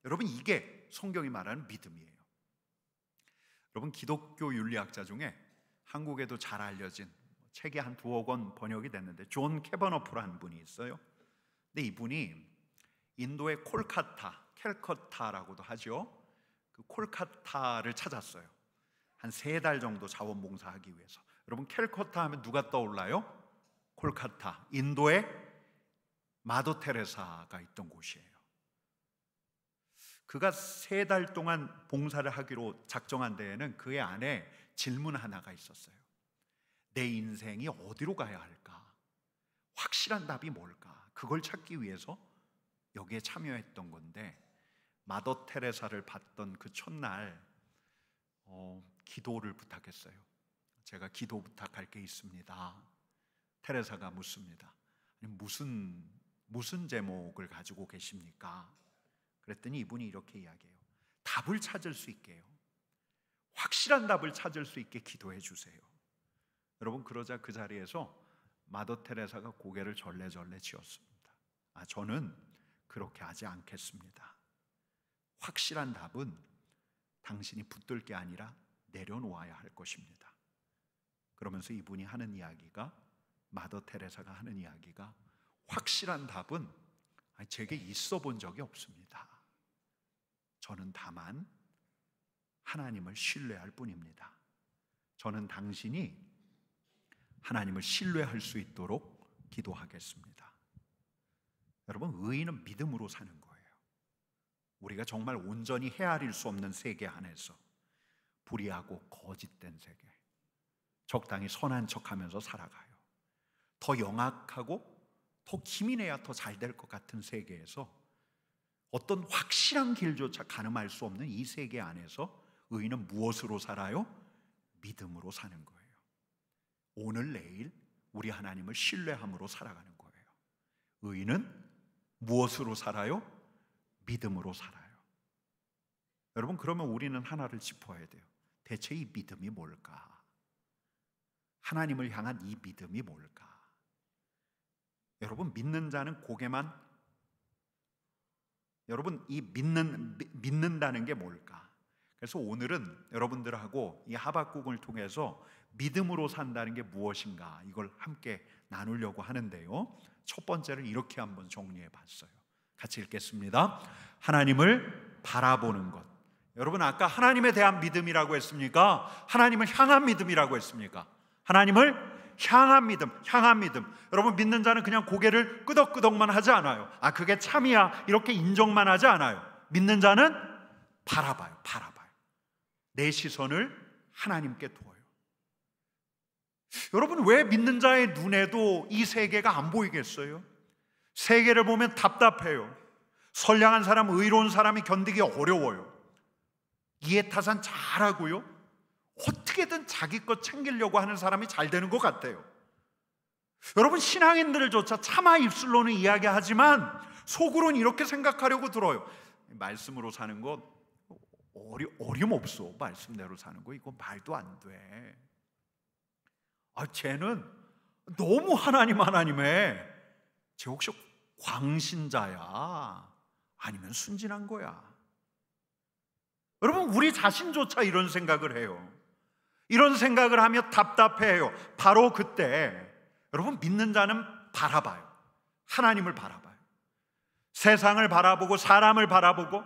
E: 여러분, 이게 성경이 말하는 믿음이에요. 여러분, 기독교 윤리학자 중에 한국에도 잘 알려진 책이 한 2억 권 번역이 됐는데 존 캐버너프라는 분이 있어요. 근데 이분이 인도의 콜카타, 캘커타라고도 하죠. 그 콜카타를 찾았어요. 한 3달 정도 자원봉사하기 위해서. 여러분, 캘커타 하면 누가 떠올라요? 콜카타, 인도의 마더 테레사가 있던 곳이에요. 그가 3달 동안 봉사를 하기로 작정한 데에는 그의 안에 질문 하나가 있었어요. 내 인생이 어디로 가야 할까? 확실한 답이 뭘까? 그걸 찾기 위해서 여기에 참여했던 건데, 마더 테레사를 봤던 그 첫날 기도를 부탁했어요. 제가 기도 부탁할 게 있습니다. 테레사가 묻습니다. 무슨 제목을 가지고 계십니까? 그랬더니 이분이 이렇게 이야기해요. 답을 찾을 수 있게요. 확실한 답을 찾을 수 있게 기도해 주세요. 여러분, 그러자 그 자리에서 마더 테레사가 고개를 절레절레 지었습니다. 저는 그렇게 하지 않겠습니다. 확실한 답은 당신이 붙들 게 아니라 내려놓아야 할 것입니다. 그러면서 이분이 하는 이야기가, 마더 테레사가 하는 이야기가, 확실한 답은 제게 있어 본 적이 없습니다. 저는 다만 하나님을 신뢰할 뿐입니다. 저는 당신이 하나님을 신뢰할 수 있도록 기도하겠습니다. 여러분, 의인은 믿음으로 사는 거예요. 우리가 정말 온전히 헤아릴 수 없는 세계 안에서 불의하고 거짓된 세계, 적당히 선한 척하면서 살아가요. 더 영악하고 더 기민해야 더 잘 될 것 같은 세계에서 어떤 확실한 길조차 가늠할 수 없는 이 세계 안에서 의인은 무엇으로 살아요? 믿음으로 사는 거예요. 오늘 내일 우리 하나님을 신뢰함으로 살아가는 거예요. 의인은 무엇으로 살아요? 믿음으로 살아요. 여러분, 그러면 우리는 하나를 짚어야 돼요. 대체 이 믿음이 뭘까? 하나님을 향한 이 믿음이 뭘까? 여러분, 믿는 자는 고개만, 여러분, 이 믿는다는 게 뭘까? 그래서 오늘은 여러분들하고 이 하박국을 통해서 믿음으로 산다는 게 무엇인가, 이걸 함께 나누려고 하는데요. 첫 번째를 이렇게 한번 정리해 봤어요. 같이 읽겠습니다. 하나님을 바라보는 것. 여러분, 아까 하나님에 대한 믿음이라고 했습니까? 하나님을 향한 믿음이라고 했습니까? 하나님을 향한 믿음. 여러분, 믿는 자는 그냥 고개를 끄덕끄덕만 하지 않아요. 그게 참이야, 이렇게 인정만 하지 않아요. 믿는 자는 바라봐요. 내 시선을 하나님께 두어요. 여러분, 왜 믿는 자의 눈에도 이 세계가 안 보이겠어요? 세계를 보면 답답해요. 선량한 사람, 의로운 사람이 견디기 어려워요. 이해타산 잘하고요, 어떻게든 자기 것 챙기려고 하는 사람이 잘 되는 것 같아요. 여러분, 신앙인들조차 차마 입술로는 이야기하지만 속으로는 이렇게 생각하려고 들어요. 말씀으로 사는 거 어림없어. 말씀대로 사는 거 이거 말도 안 돼. 쟤는 너무 하나님에 쟤 혹시 광신자야? 아니면 순진한 거야? 여러분, 우리 자신조차 이런 생각을 해요. 이런 생각을 하며 답답해해요. 바로 그때 여러분, 믿는 자는 바라봐요. 하나님을 바라봐요. 세상을 바라보고 사람을 바라보고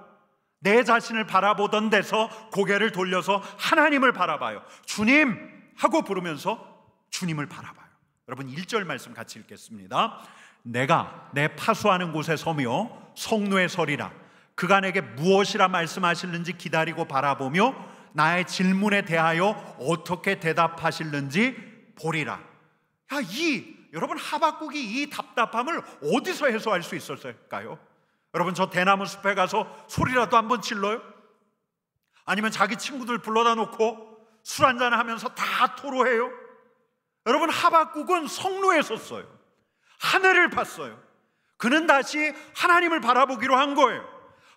E: 내 자신을 바라보던 데서 고개를 돌려서 하나님을 바라봐요. 주님 하고 부르면서 주님을 바라봐요. 여러분, 1절 말씀 같이 읽겠습니다. 내가 내 파수하는 곳에 서며 성노에 서리라. 그가 내게 무엇이라 말씀하실는지 기다리고 바라보며 나의 질문에 대하여 어떻게 대답하실는지 보리라. 여러분, 하박국이 이 답답함을 어디서 해소할 수 있었을까요? 여러분, 저 대나무 숲에 가서 소리라도 한번 질러요? 아니면 자기 친구들 불러다 놓고 술 한잔 하면서 다 토로해요? 여러분, 하박국은 성로에 섰어요. 하늘을 봤어요. 그는 다시 하나님을 바라보기로 한 거예요.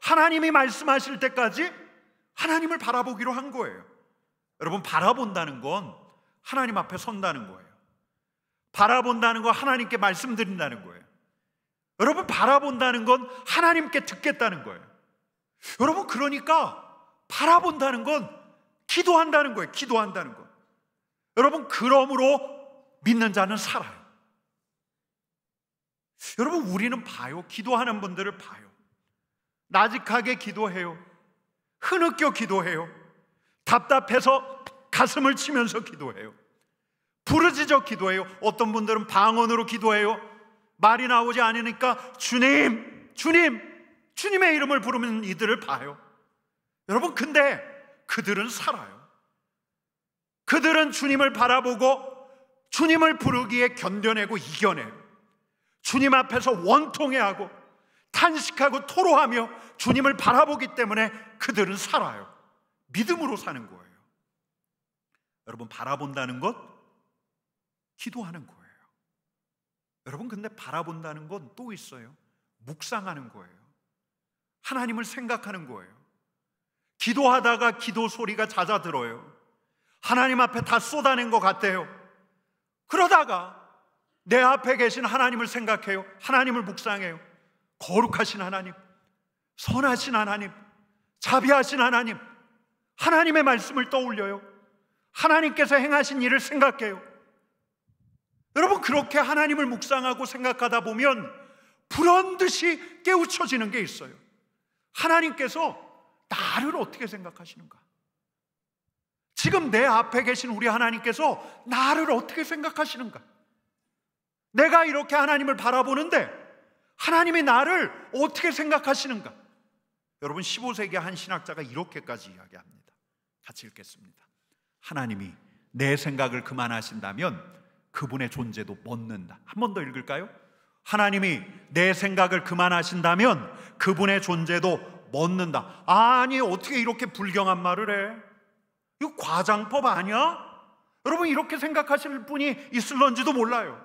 E: 하나님이 말씀하실 때까지 하나님을 바라보기로 한 거예요. 여러분, 바라본다는 건 하나님 앞에 선다는 거예요. 바라본다는 건 하나님께 말씀드린다는 거예요. 여러분, 바라본다는 건 하나님께 듣겠다는 거예요. 여러분, 그러니까 바라본다는 건 기도한다는 거예요. 기도한다는 거. 여러분, 그러므로 믿는 자는 살아요. 여러분, 우리는 봐요. 기도하는 분들을 봐요. 나직하게 기도해요. 흐느껴 기도해요. 답답해서 가슴을 치면서 기도해요. 부르짖어 기도해요. 어떤 분들은 방언으로 기도해요. 말이 나오지 않으니까 주님의 이름을 부르면 이들을 봐요. 여러분, 근데 그들은 살아요. 그들은 주님을 바라보고 주님을 부르기에 견뎌내고 이겨내요. 주님 앞에서 원통해하고 탄식하고 토로하며 주님을 바라보기 때문에 그들은 살아요. 믿음으로 사는 거예요. 여러분, 바라본다는 것, 기도하는 거예요. 여러분, 근데 바라본다는 건 또 있어요. 묵상하는 거예요. 하나님을 생각하는 거예요. 기도하다가 기도 소리가 잦아들어요. 하나님 앞에 다 쏟아낸 것 같아요. 그러다가 내 앞에 계신 하나님을 생각해요. 하나님을 묵상해요. 거룩하신 하나님, 선하신 하나님, 자비하신 하나님, 하나님의 말씀을 떠올려요. 하나님께서 행하신 일을 생각해요. 여러분, 그렇게 하나님을 묵상하고 생각하다 보면 불현듯이 깨우쳐지는 게 있어요. 하나님께서 나를 어떻게 생각하시는가? 지금 내 앞에 계신 우리 하나님께서 나를 어떻게 생각하시는가? 내가 이렇게 하나님을 바라보는데 하나님이 나를 어떻게 생각하시는가? 여러분, 15세기 한 신학자가 이렇게까지 이야기합니다. 같이 읽겠습니다. 하나님이 내 생각을 그만하신다면 그분의 존재도 멎는다. 한 번 더 읽을까요? 하나님이 내 생각을 그만하신다면 그분의 존재도 멎는다. 아니, 어떻게 이렇게 불경한 말을 해? 이거 과장법 아니야? 여러분, 이렇게 생각하실 분이 있을런지도 몰라요.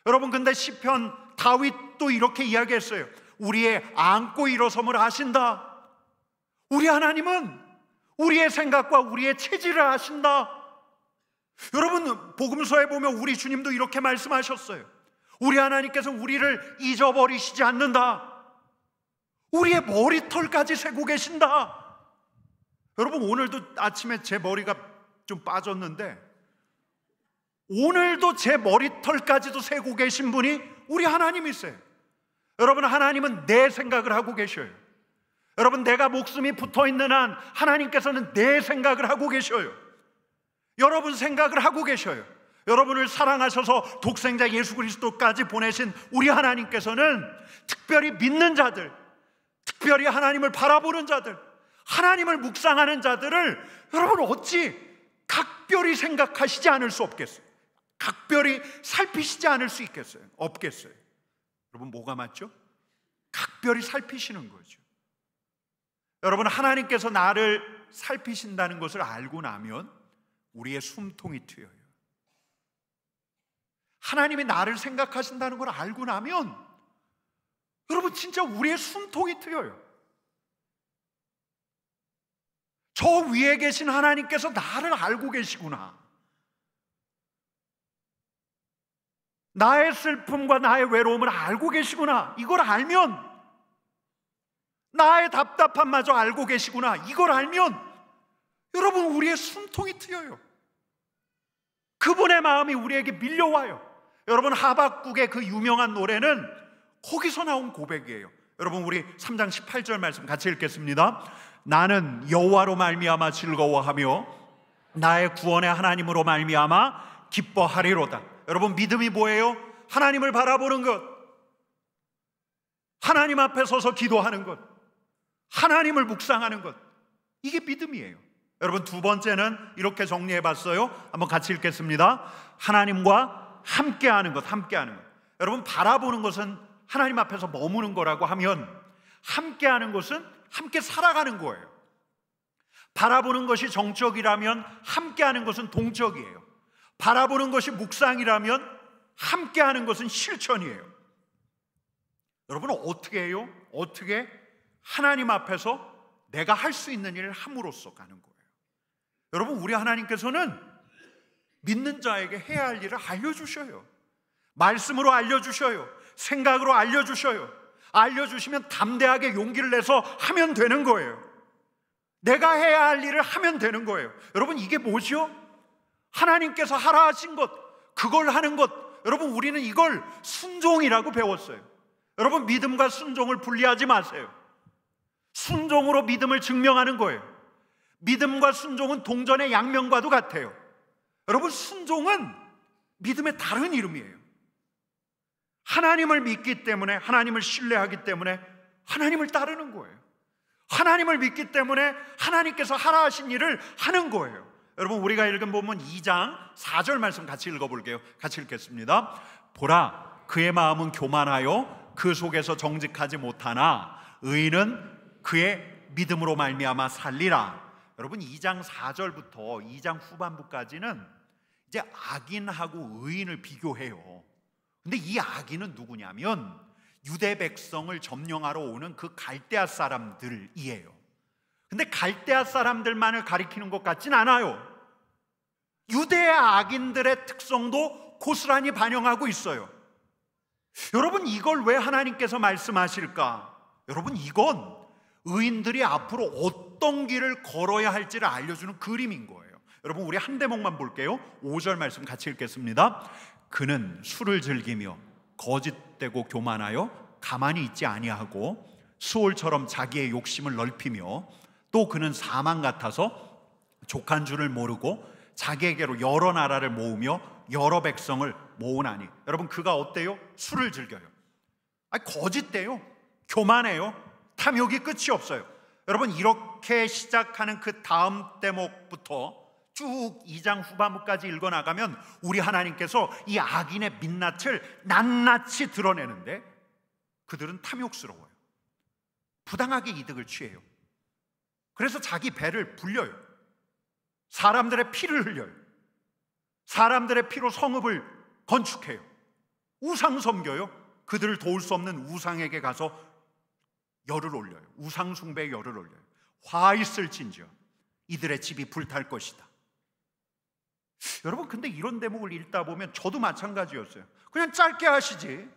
E: 여러분, 근데 시편 다윗도 이렇게 이야기했어요. 우리의 안고 일어섬을 아신다. 우리 하나님은 우리의 생각과 우리의 체질을 아신다. 여러분, 복음서에 보면 우리 주님도 이렇게 말씀하셨어요. 우리 하나님께서 우리를 잊어버리시지 않는다. 우리의 머리털까지 세고 계신다. 여러분, 오늘도 아침에 제 머리가 좀 빠졌는데 오늘도 제 머리털까지도 세고 계신 분이 우리 하나님이세요. 여러분, 하나님은 내 생각을 하고 계셔요. 여러분, 내가 목숨이 붙어있는 한 하나님께서는 내 생각을 하고 계셔요. 여러분 생각을 하고 계셔요. 여러분을 사랑하셔서 독생자 예수 그리스도까지 보내신 우리 하나님께서는 특별히 믿는 자들, 특별히 하나님을 바라보는 자들, 하나님을 묵상하는 자들을 여러분 어찌 각별히 생각하시지 않을 수 없겠어요? 각별히 살피시지 않을 수 있겠어요? 없겠어요? 여러분, 뭐가 맞죠? 각별히 살피시는 거죠. 여러분, 하나님께서 나를 살피신다는 것을 알고 나면 우리의 숨통이 트여요. 하나님이 나를 생각하신다는 걸 알고 나면 여러분, 진짜 우리의 숨통이 트여요. 저 위에 계신 하나님께서 나를 알고 계시구나. 나의 슬픔과 나의 외로움을 알고 계시구나. 이걸 알면, 나의 답답함마저 알고 계시구나. 이걸 알면 여러분, 우리의 숨통이 트여요. 그분의 마음이 우리에게 밀려와요. 여러분, 하박국의 그 유명한 노래는 거기서 나온 고백이에요. 여러분, 우리 3장 18절 말씀 같이 읽겠습니다. 나는 여호와로 말미암아 즐거워하며 나의 구원의 하나님으로 말미암아 기뻐하리로다. 여러분, 믿음이 뭐예요? 하나님을 바라보는 것, 하나님 앞에 서서 기도하는 것, 하나님을 묵상하는 것, 이게 믿음이에요. 여러분, 두 번째는 이렇게 정리해 봤어요. 한번 같이 읽겠습니다. 하나님과 함께하는 것, 함께하는 것. 여러분, 바라보는 것은 하나님 앞에서 머무는 거라고 하면 함께하는 것은 함께 살아가는 거예요. 바라보는 것이 정적이라면 함께하는 것은 동적이에요. 바라보는 것이 묵상이라면 함께하는 것은 실천이에요. 여러분, 어떻게 해요? 어떻게 하나님 앞에서 내가 할 수 있는 일을 함으로써 가는 거예요. 여러분, 우리 하나님께서는 믿는 자에게 해야 할 일을 알려주셔요. 말씀으로 알려주셔요. 생각으로 알려주셔요. 알려주시면 담대하게 용기를 내서 하면 되는 거예요. 내가 해야 할 일을 하면 되는 거예요. 여러분, 이게 뭐죠? 하나님께서 하라 하신 것, 그걸 하는 것. 여러분, 우리는 이걸 순종이라고 배웠어요. 여러분, 믿음과 순종을 분리하지 마세요. 순종으로 믿음을 증명하는 거예요. 믿음과 순종은 동전의 양면과도 같아요. 여러분, 순종은 믿음의 다른 이름이에요. 하나님을 믿기 때문에, 하나님을 신뢰하기 때문에 하나님을 따르는 거예요. 하나님을 믿기 때문에 하나님께서 하라 하신 일을 하는 거예요. 여러분, 우리가 읽은 본문 2장 4절 말씀 같이 읽어볼게요. 같이 읽겠습니다. 보라, 그의 마음은 교만하여 그 속에서 정직하지 못하나 의인은 그의 믿음으로 말미암아 살리라. 여러분 2장 4절부터 2장 후반부까지는 이제 악인하고 의인을 비교해요. 근데 이 악인은 누구냐면 유대 백성을 점령하러 오는 그 갈대아 사람들이에요. 근데 갈대아 사람들만을 가리키는 것 같진 않아요. 유대의 악인들의 특성도 고스란히 반영하고 있어요. 여러분, 이걸 왜 하나님께서 말씀하실까? 여러분, 이건 의인들이 앞으로 어떤 길을 걸어야 할지를 알려주는 그림인 거예요. 여러분, 우리 한 대목만 볼게요. 5절 말씀 같이 읽겠습니다. 그는 술을 즐기며 거짓되고 교만하여 가만히 있지 아니하고 수올처럼 자기의 욕심을 넓히며, 또 그는 사망 같아서 족한 줄을 모르고 자기에게로 여러 나라를 모으며 여러 백성을 모으나니. 여러분, 그가 어때요? 술을 즐겨요. 거짓돼요. 교만해요. 탐욕이 끝이 없어요. 여러분, 이렇게 시작하는 그 다음 대목부터 쭉 2장 후반부까지 읽어나가면 우리 하나님께서 이 악인의 민낯을 낱낱이 드러내는데, 그들은 탐욕스러워요. 부당하게 이득을 취해요. 그래서 자기 배를 불려요. 사람들의 피를 흘려요. 사람들의 피로 성읍을 건축해요. 우상 섬겨요. 그들을 도울 수 없는 우상에게 가서 열을 올려요. 우상 숭배에 열을 올려요. 화 있을진저 이들의 집이 불탈 것이다. 여러분, 근데 이런 대목을 읽다 보면 저도 마찬가지였어요. 그냥 짧게 하시지.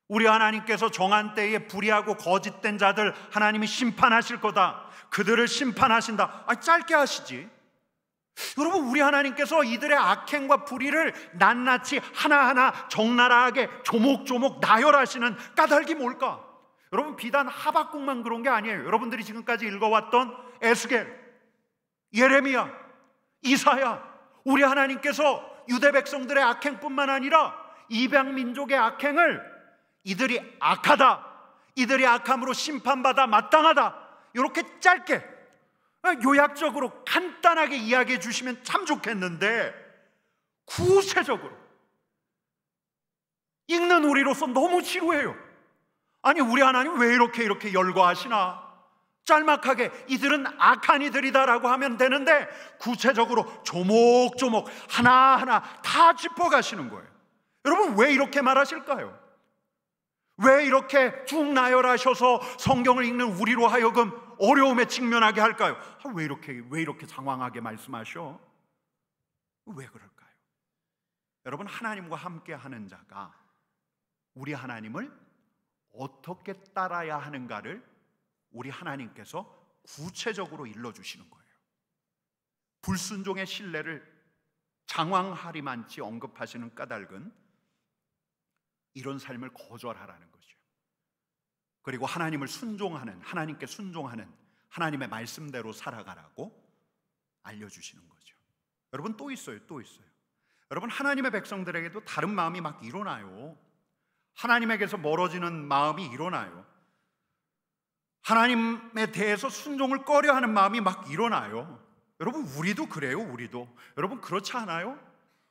E: 우리 하나님께서 정한 때에 불의하고 거짓된 자들 하나님이 심판하실 거다. 그들을 심판하신다. 짧게 하시지. 여러분, 우리 하나님께서 이들의 악행과 불의를 낱낱이 하나하나 적나라하게 조목조목 나열하시는 까닭이 뭘까? 여러분, 비단 하박국만 그런 게 아니에요. 여러분들이 지금까지 읽어왔던 에스겔, 예레미야, 이사야, 우리 하나님께서 유대 백성들의 악행뿐만 아니라 이방 민족의 악행을 이들이 악하다, 이들이 악함으로 심판받아 마땅하다, 이렇게 짧게 요약적으로 간단하게 이야기해 주시면 참 좋겠는데, 구체적으로 읽는 우리로서 너무 지루해요. 아니, 우리 하나님 왜 이렇게 열거하시나? 짤막하게 이들은 악한 이들이다라고 하면 되는데, 구체적으로 조목조목 하나하나 다 짚어가시는 거예요. 여러분, 왜 이렇게 말하실까요? 왜 이렇게 쭉 나열하셔서 성경을 읽는 우리로 하여금 어려움에 직면하게 할까요? 왜 이렇게 장황하게 말씀하셔? 왜 그럴까요? 여러분, 하나님과 함께 하는 자가 우리 하나님을 어떻게 따라야 하는가를 우리 하나님께서 구체적으로 일러주시는 거예요. 불순종의 신뢰를 장황하리만치 언급하시는 까닭은 이런 삶을 거절하라는 거죠. 그리고 하나님을 순종하는, 하나님께 순종하는 하나님의 말씀대로 살아가라고 알려주시는 거죠. 여러분, 또 있어요. 여러분, 하나님의 백성들에게도 다른 마음이 막 일어나요. 하나님에게서 멀어지는 마음이 일어나요. 하나님에 대해서 순종을 꺼려하는 마음이 막 일어나요. 여러분, 우리도 그래요. 여러분, 그렇지 않아요?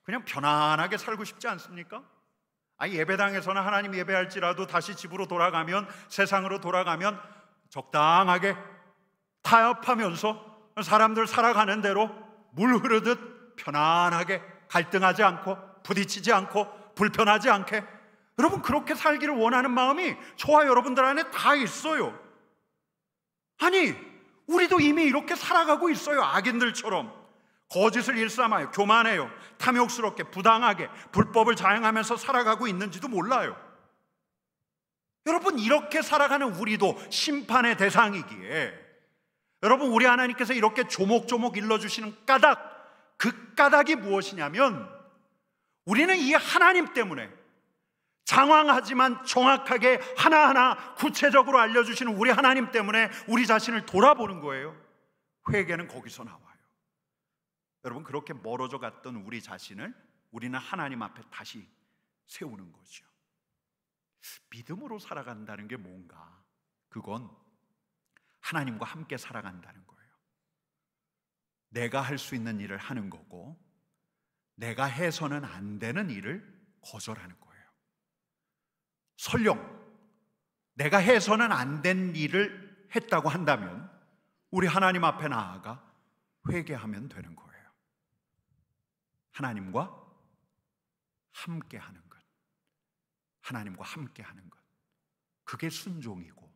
E: 그냥 편안하게 살고 싶지 않습니까? 예배당에서는 하나님 예배할지라도 다시 집으로 돌아가면, 세상으로 돌아가면 적당하게 타협하면서 사람들 살아가는 대로 물 흐르듯 편안하게 갈등하지 않고 부딪히지 않고 불편하지 않게, 여러분, 그렇게 살기를 원하는 마음이 저와 여러분들 안에 다 있어요. 아니, 우리도 이미 이렇게 살아가고 있어요. 악인들처럼 거짓을 일삼아요. 교만해요. 탐욕스럽게 부당하게 불법을 자행하면서 살아가고 있는지도 몰라요. 여러분, 이렇게 살아가는 우리도 심판의 대상이기에, 여러분, 우리 하나님께서 이렇게 조목조목 일러주시는 까닭, 그 까닭이 무엇이냐면, 우리는 이 하나님 때문에 장황하지만 정확하게 하나하나 구체적으로 알려주시는 우리 하나님 때문에 우리 자신을 돌아보는 거예요. 회개는 거기서 나와요. 여러분, 그렇게 멀어져 갔던 우리 자신을 우리는 하나님 앞에 다시 세우는 거죠. 믿음으로 살아간다는 게 뭔가? 그건 하나님과 함께 살아간다는 거예요. 내가 할 수 있는 일을 하는 거고, 내가 해서는 안 되는 일을 거절하는 거예요. 설령 내가 해서는 안 된 일을 했다고 한다면 우리 하나님 앞에 나아가 회개하면 되는 거예요. 하나님과 함께 하는 것, 하나님과 함께 하는 것, 그게 순종이고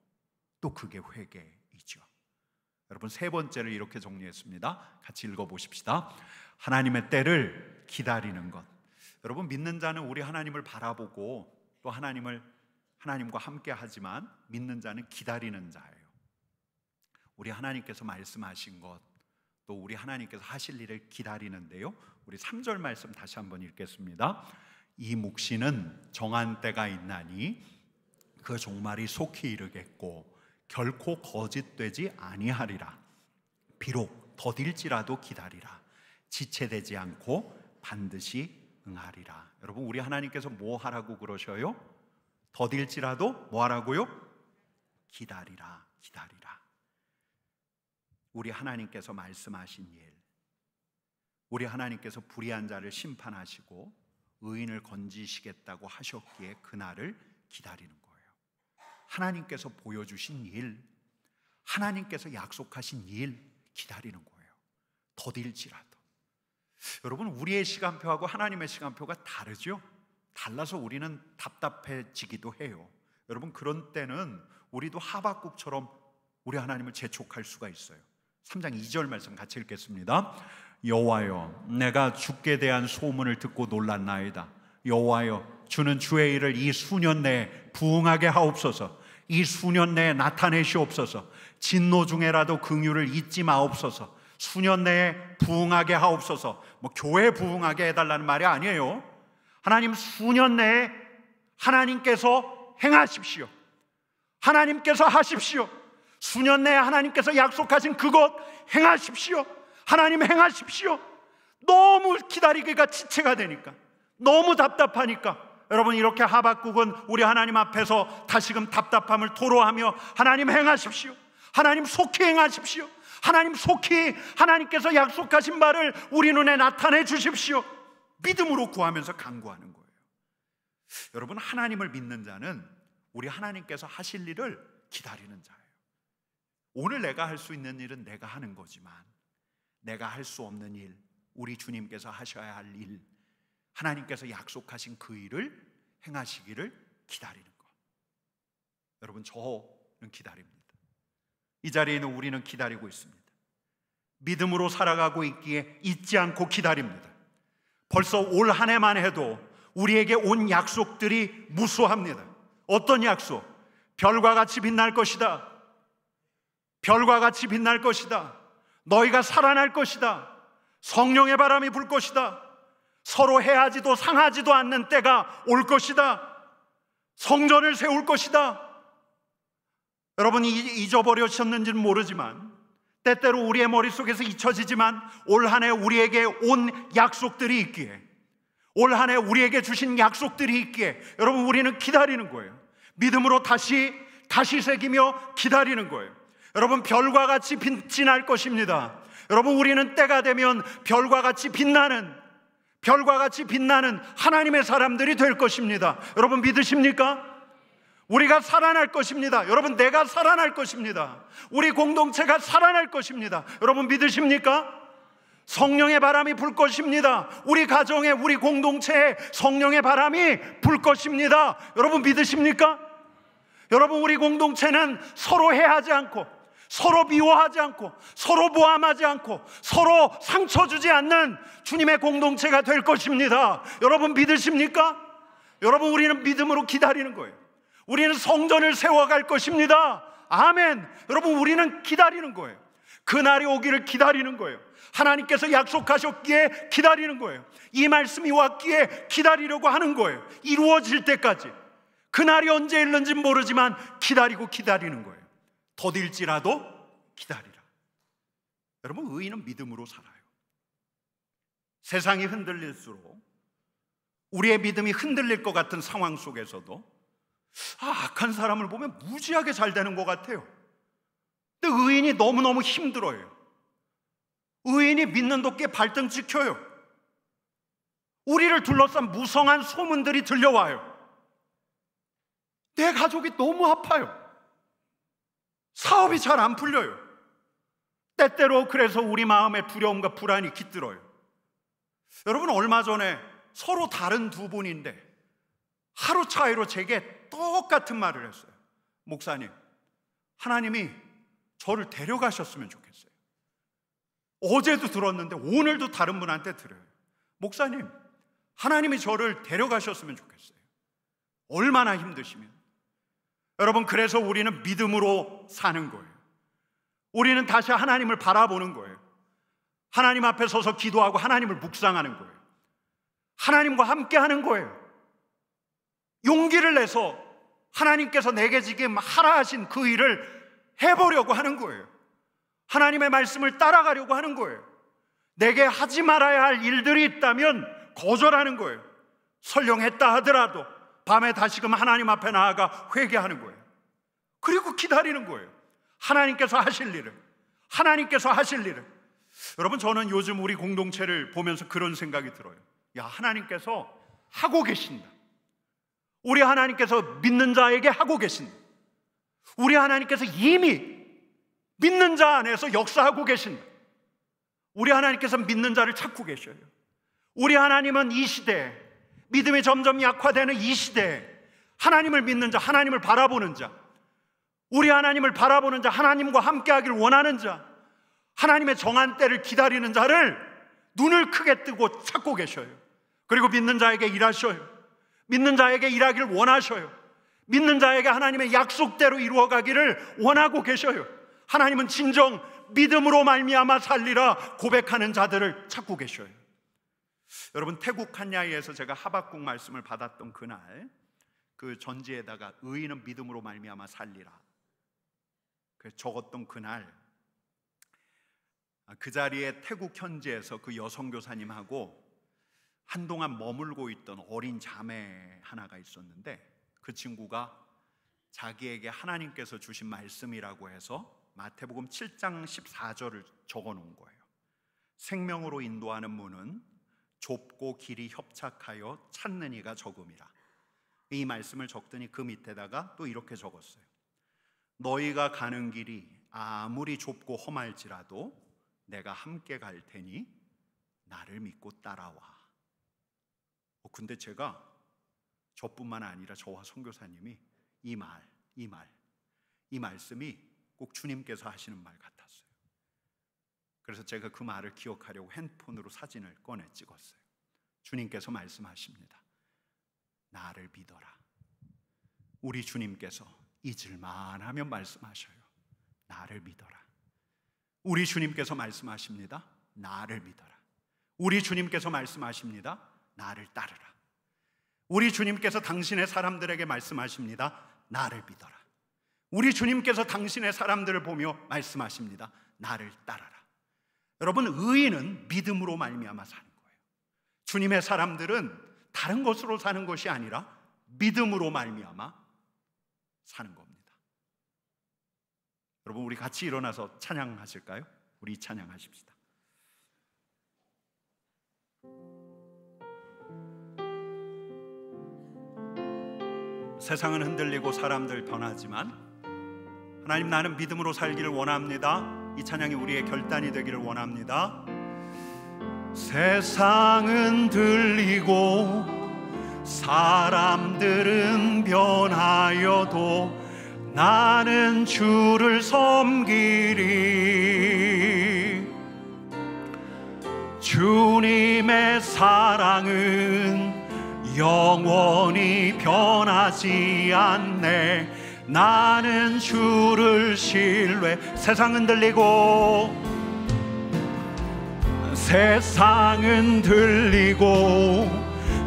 E: 또 그게 회개이죠. 여러분, 세 번째를 이렇게 정리했습니다. 같이 읽어보십시다. 하나님의 때를 기다리는 것. 여러분, 믿는 자는 우리 하나님을 바라보고 또 하나님과 함께 하지만 믿는 자는 기다리는 자예요. 우리 하나님께서 말씀하신 것, 또 우리 하나님께서 하실 일을 기다리는데요, 우리 3절 말씀 다시 한번 읽겠습니다. 이 묵시는 정한 때가 있나니 그 종말이 속히 이르겠고 결코 거짓되지 아니하리라. 비록 더딜지라도 기다리라. 지체되지 않고 반드시 응하리라. 여러분, 우리 하나님께서 뭐 하라고 그러셔요? 더딜지라도 뭐 하라고요? 기다리라, 기다리라. 우리 하나님께서 말씀하신 일, 우리 하나님께서 불의한 자를 심판하시고 의인을 건지시겠다고 하셨기에 그날을 기다리는 거예요. 하나님께서 보여주신 일, 하나님께서 약속하신 일 기다리는 거예요. 더딜지라도. 여러분, 우리의 시간표하고 하나님의 시간표가 다르죠? 달라서 우리는 답답해지기도 해요. 여러분, 그런 때는 우리도 하박국처럼 우리 하나님을 재촉할 수가 있어요. 3장 2절 말씀 같이 읽겠습니다. 여호와여, 내가 주께 대한 소문을 듣고 놀랐나이다. 여호와여, 주는 주의 일을 이 수년 내에 부응하게 하옵소서. 이 수년 내에 나타내시옵소서. 진노 중에라도 긍휼을 잊지 마옵소서. 수년 내에 부응하게 하옵소서. 뭐 교회 부응하게 해달라는 말이 아니에요. 하나님, 수년 내에 하나님께서 행하십시오. 하나님께서 하십시오. 수년 내에 하나님께서 약속하신 그것 행하십시오. 하나님 행하십시오. 너무 기다리기가 지체가 되니까, 너무 답답하니까 여러분, 이렇게 하박국은 우리 하나님 앞에서 다시금 답답함을 토로하며 하나님 행하십시오. 하나님 속히 행하십시오. 하나님 속히 하나님께서 약속하신 바를 우리 눈에 나타내 주십시오. 믿음으로 구하면서 간구하는 거예요. 여러분, 하나님을 믿는 자는 우리 하나님께서 하실 일을 기다리는 자예요. 오늘 내가 할 수 있는 일은 내가 하는 거지만 내가 할 수 없는 일, 우리 주님께서 하셔야 할 일, 하나님께서 약속하신 그 일을 행하시기를 기다리는 것. 여러분, 저는 기다립니다. 이 자리에 있는 우리는 기다리고 있습니다. 믿음으로 살아가고 있기에 잊지 않고 기다립니다. 벌써 올 한 해만 해도 우리에게 온 약속들이 무수합니다. 어떤 약속? 별과 같이 빛날 것이다. 별과 같이 빛날 것이다. 너희가 살아날 것이다. 성령의 바람이 불 것이다. 서로 해하지도 상하지도 않는 때가 올 것이다. 성전을 세울 것이다. 여러분이 잊어버리셨는지는 모르지만, 때때로 우리의 머릿속에서 잊혀지지만 올 한 해 우리에게 온 약속들이 있기에, 올 한 해 우리에게 주신 약속들이 있기에 여러분, 우리는 기다리는 거예요. 믿음으로 다시 새기며 기다리는 거예요. 여러분, 별과 같이 빛이 날 것입니다. 여러분, 우리는 때가 되면 별과 같이 빛나는 하나님의 사람들이 될 것입니다. 여러분, 믿으십니까? 우리가 살아날 것입니다. 여러분, 내가 살아날 것입니다. 우리 공동체가 살아날 것입니다. 여러분, 믿으십니까? 성령의 바람이 불 것입니다. 우리 가정에, 우리 공동체에 성령의 바람이 불 것입니다. 여러분, 믿으십니까? 여러분, 우리 공동체는 서로 해하지 않고, 서로 미워하지 않고, 서로 모함하지 않고, 서로 상처 주지 않는 주님의 공동체가 될 것입니다. 여러분, 믿으십니까? 여러분, 우리는 믿음으로 기다리는 거예요. 우리는 성전을 세워갈 것입니다. 아멘. 여러분, 우리는 기다리는 거예요. 그날이 오기를 기다리는 거예요. 하나님께서 약속하셨기에 기다리는 거예요. 이 말씀이 왔기에 기다리려고 하는 거예요. 이루어질 때까지. 그날이 언제 일는지 모르지만 기다리는 거예요. 더딜지라도 기다리라. 여러분, 의인은 믿음으로 살아요. 세상이 흔들릴수록, 우리의 믿음이 흔들릴 것 같은 상황 속에서도 악한 사람을 보면 무지하게 잘 되는 것 같아요. 근데 의인이 너무너무 힘들어요. 의인이 믿는 도끼에 발등 찍혀요. 우리를 둘러싼 무성한 소문들이 들려와요. 내 가족이 너무 아파요. 사업이 잘 안 풀려요. 때때로 그래서 우리 마음에 두려움과 불안이 깃들어요. 여러분, 얼마 전에 서로 다른 두 분인데 하루 차이로 제게 똑같은 말을 했어요. 목사님, 하나님이 저를 데려가셨으면 좋겠어요. 어제도 들었는데 오늘도 다른 분한테 들어요. 목사님, 하나님이 저를 데려가셨으면 좋겠어요. 얼마나 힘드시면. 여러분, 그래서 우리는 믿음으로 사는 거예요. 우리는 다시 하나님을 바라보는 거예요. 하나님 앞에 서서 기도하고 하나님을 묵상하는 거예요. 하나님과 함께 하는 거예요. 용기를 내서 하나님께서 내게 지금 하라 하신 그 일을 해보려고 하는 거예요. 하나님의 말씀을 따라가려고 하는 거예요. 내게 하지 말아야 할 일들이 있다면 거절하는 거예요. 설령 했다 하더라도 밤에 다시금 하나님 앞에 나아가 회개하는 거예요. 그리고 기다리는 거예요. 하나님께서 하실 일을, 하나님께서 하실 일을. 여러분, 저는 요즘 우리 공동체를 보면서 그런 생각이 들어요. 야, 하나님께서 하고 계신다. 우리 하나님께서 믿는 자에게 하고 계신다. 우리 하나님께서 이미 믿는 자 안에서 역사하고 계신다. 우리 하나님께서 믿는 자를 찾고 계셔요. 우리 하나님은 이 시대에, 믿음이 점점 약화되는 이 시대에 하나님을 믿는 자, 하나님을 바라보는 자, 우리 하나님을 바라보는 자, 하나님과 함께하기를 원하는 자, 하나님의 정한 때를 기다리는 자를 눈을 크게 뜨고 찾고 계셔요. 그리고 믿는 자에게 일하셔요. 믿는 자에게 일하기를 원하셔요. 믿는 자에게 하나님의 약속대로 이루어가기를 원하고 계셔요. 하나님은 진정 믿음으로 말미암아 살리라 고백하는 자들을 찾고 계셔요. 여러분, 태국 한야에서 제가 하박국 말씀을 받았던 그날, 그 전지에다가 의인은 믿음으로 말미암아 살리라 적었던 그날, 그 자리에 태국 현지에서 그 여성 교사님하고 한동안 머물고 있던 어린 자매 하나가 있었는데, 그 친구가 자기에게 하나님께서 주신 말씀이라고 해서 마태복음 7장 14절을 적어 놓은 거예요. 생명으로 인도하는 문은 좁고 길이 협착하여 찾는 이가 적음이라. 이 말씀을 적더니 그 밑에다가 또 이렇게 적었어요. 너희가 가는 길이 아무리 좁고 험할지라도 내가 함께 갈 테니 나를 믿고 따라와. 근데 제가 저뿐만 아니라 저와 선교사님이 이 말씀이 꼭 주님께서 하시는 말 같았어요. 그래서 제가 그 말을 기억하려고 핸드폰으로 사진을 꺼내 찍었어요. 주님께서 말씀하십니다. 나를 믿어라. 우리 주님께서 잊을만 하면 말씀하셔요. 나를 믿어라. 우리 주님께서 말씀하십니다. 나를 믿어라. 우리 주님께서 말씀하십니다. 나를 따르라. 우리 주님께서 당신의 사람들에게 말씀하십니다. 나를 믿어라. 우리 주님께서 당신의 사람들을 보며 말씀하십니다. 나를 따라라. 여러분, 의인은 믿음으로 말미암아 사는 거예요. 주님의 사람들은 다른 것으로 사는 것이 아니라 믿음으로 말미암아 사는 겁니다. 여러분, 우리 같이 일어나서 찬양하실까요? 우리 찬양하십시다. 세상은 흔들리고 사람들 변하지만 하나님, 나는 믿음으로 살기를 원합니다. 이 찬양이 우리의 결단이 되기를 원합니다. 세상은 들리고 사람들은 변하여도 나는 주를 섬기리. 주님의 사랑은 영원히 변하지 않네. 나는 주를 신뢰. 세상은 들리고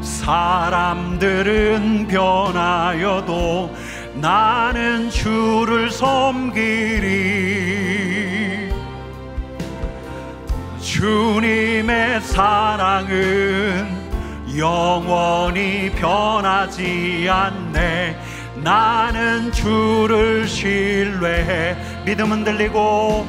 E: 사람들은 변하여도 나는 주를 섬기리. 주님의 사랑은 영원히 변하지 않네. 나는 주를 신뢰해. 믿음은 들리고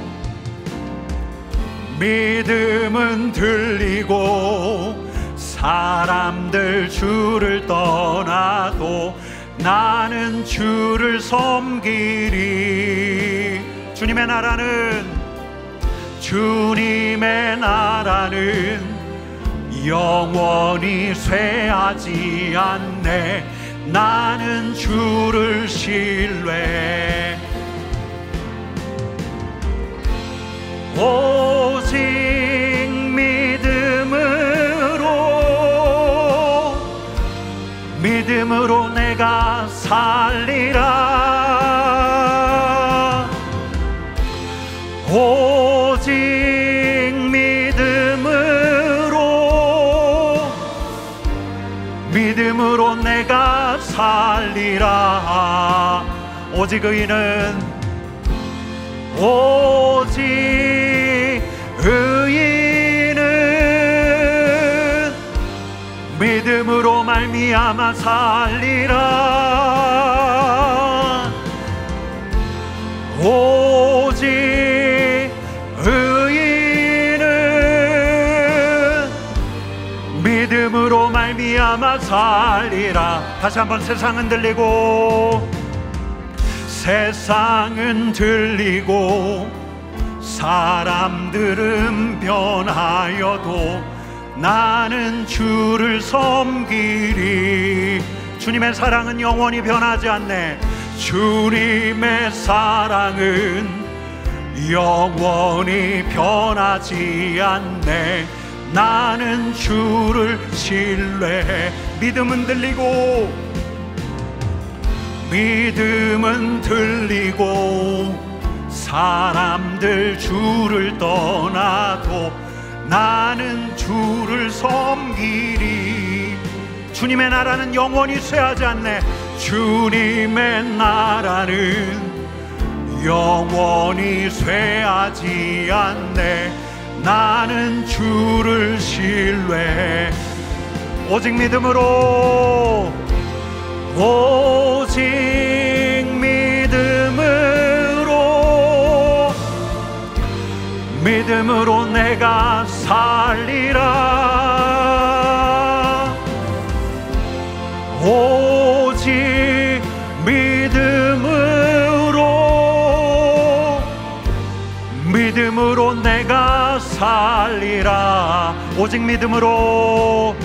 E: 사람들 주를 떠나도 나는 주를 섬기리. 주님의 나라는 주님의 나라는 영원히 쇠하지 않네. 나는 주를 신뢰. 오직 믿음으로 내가 살리라. 오직 믿음으로 내가 살리라. 오직 의인은 믿음으로 말미암아 살리라. 오직 의인은 믿음으로 말미암아 살리라. 다시 한번. 세상은 들리고 사람들은 변하여도 나는 주를 섬기리. 주님의 사랑은 영원히 변하지 않네. 주님의 사랑은 영원히 변하지 않네. 나는 주를 신뢰해. 믿음은 들리고 사람들 주를 떠나도 나는 주를 섬기리. 주님의 나라는 영원히 쇠하지 않네. 주님의 나라는 영원히 쇠하지 않네. 나는 주를 신뢰해. 오직 믿음으로 내가 살리라. 오직 믿음으로 내가 살리라. 오직 믿음으로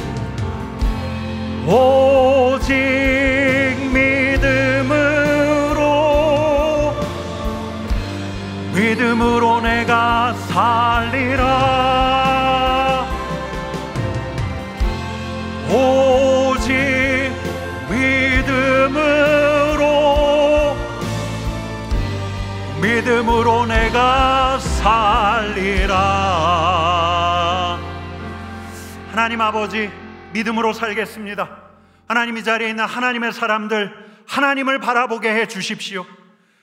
E: 내가 살리라. 오직 믿음으로 내가 살리라. 하나님 아버지, 믿음으로 살겠습니다. 하나님, 이 자리에 있는 하나님의 사람들, 하나님을 바라보게 해 주십시오.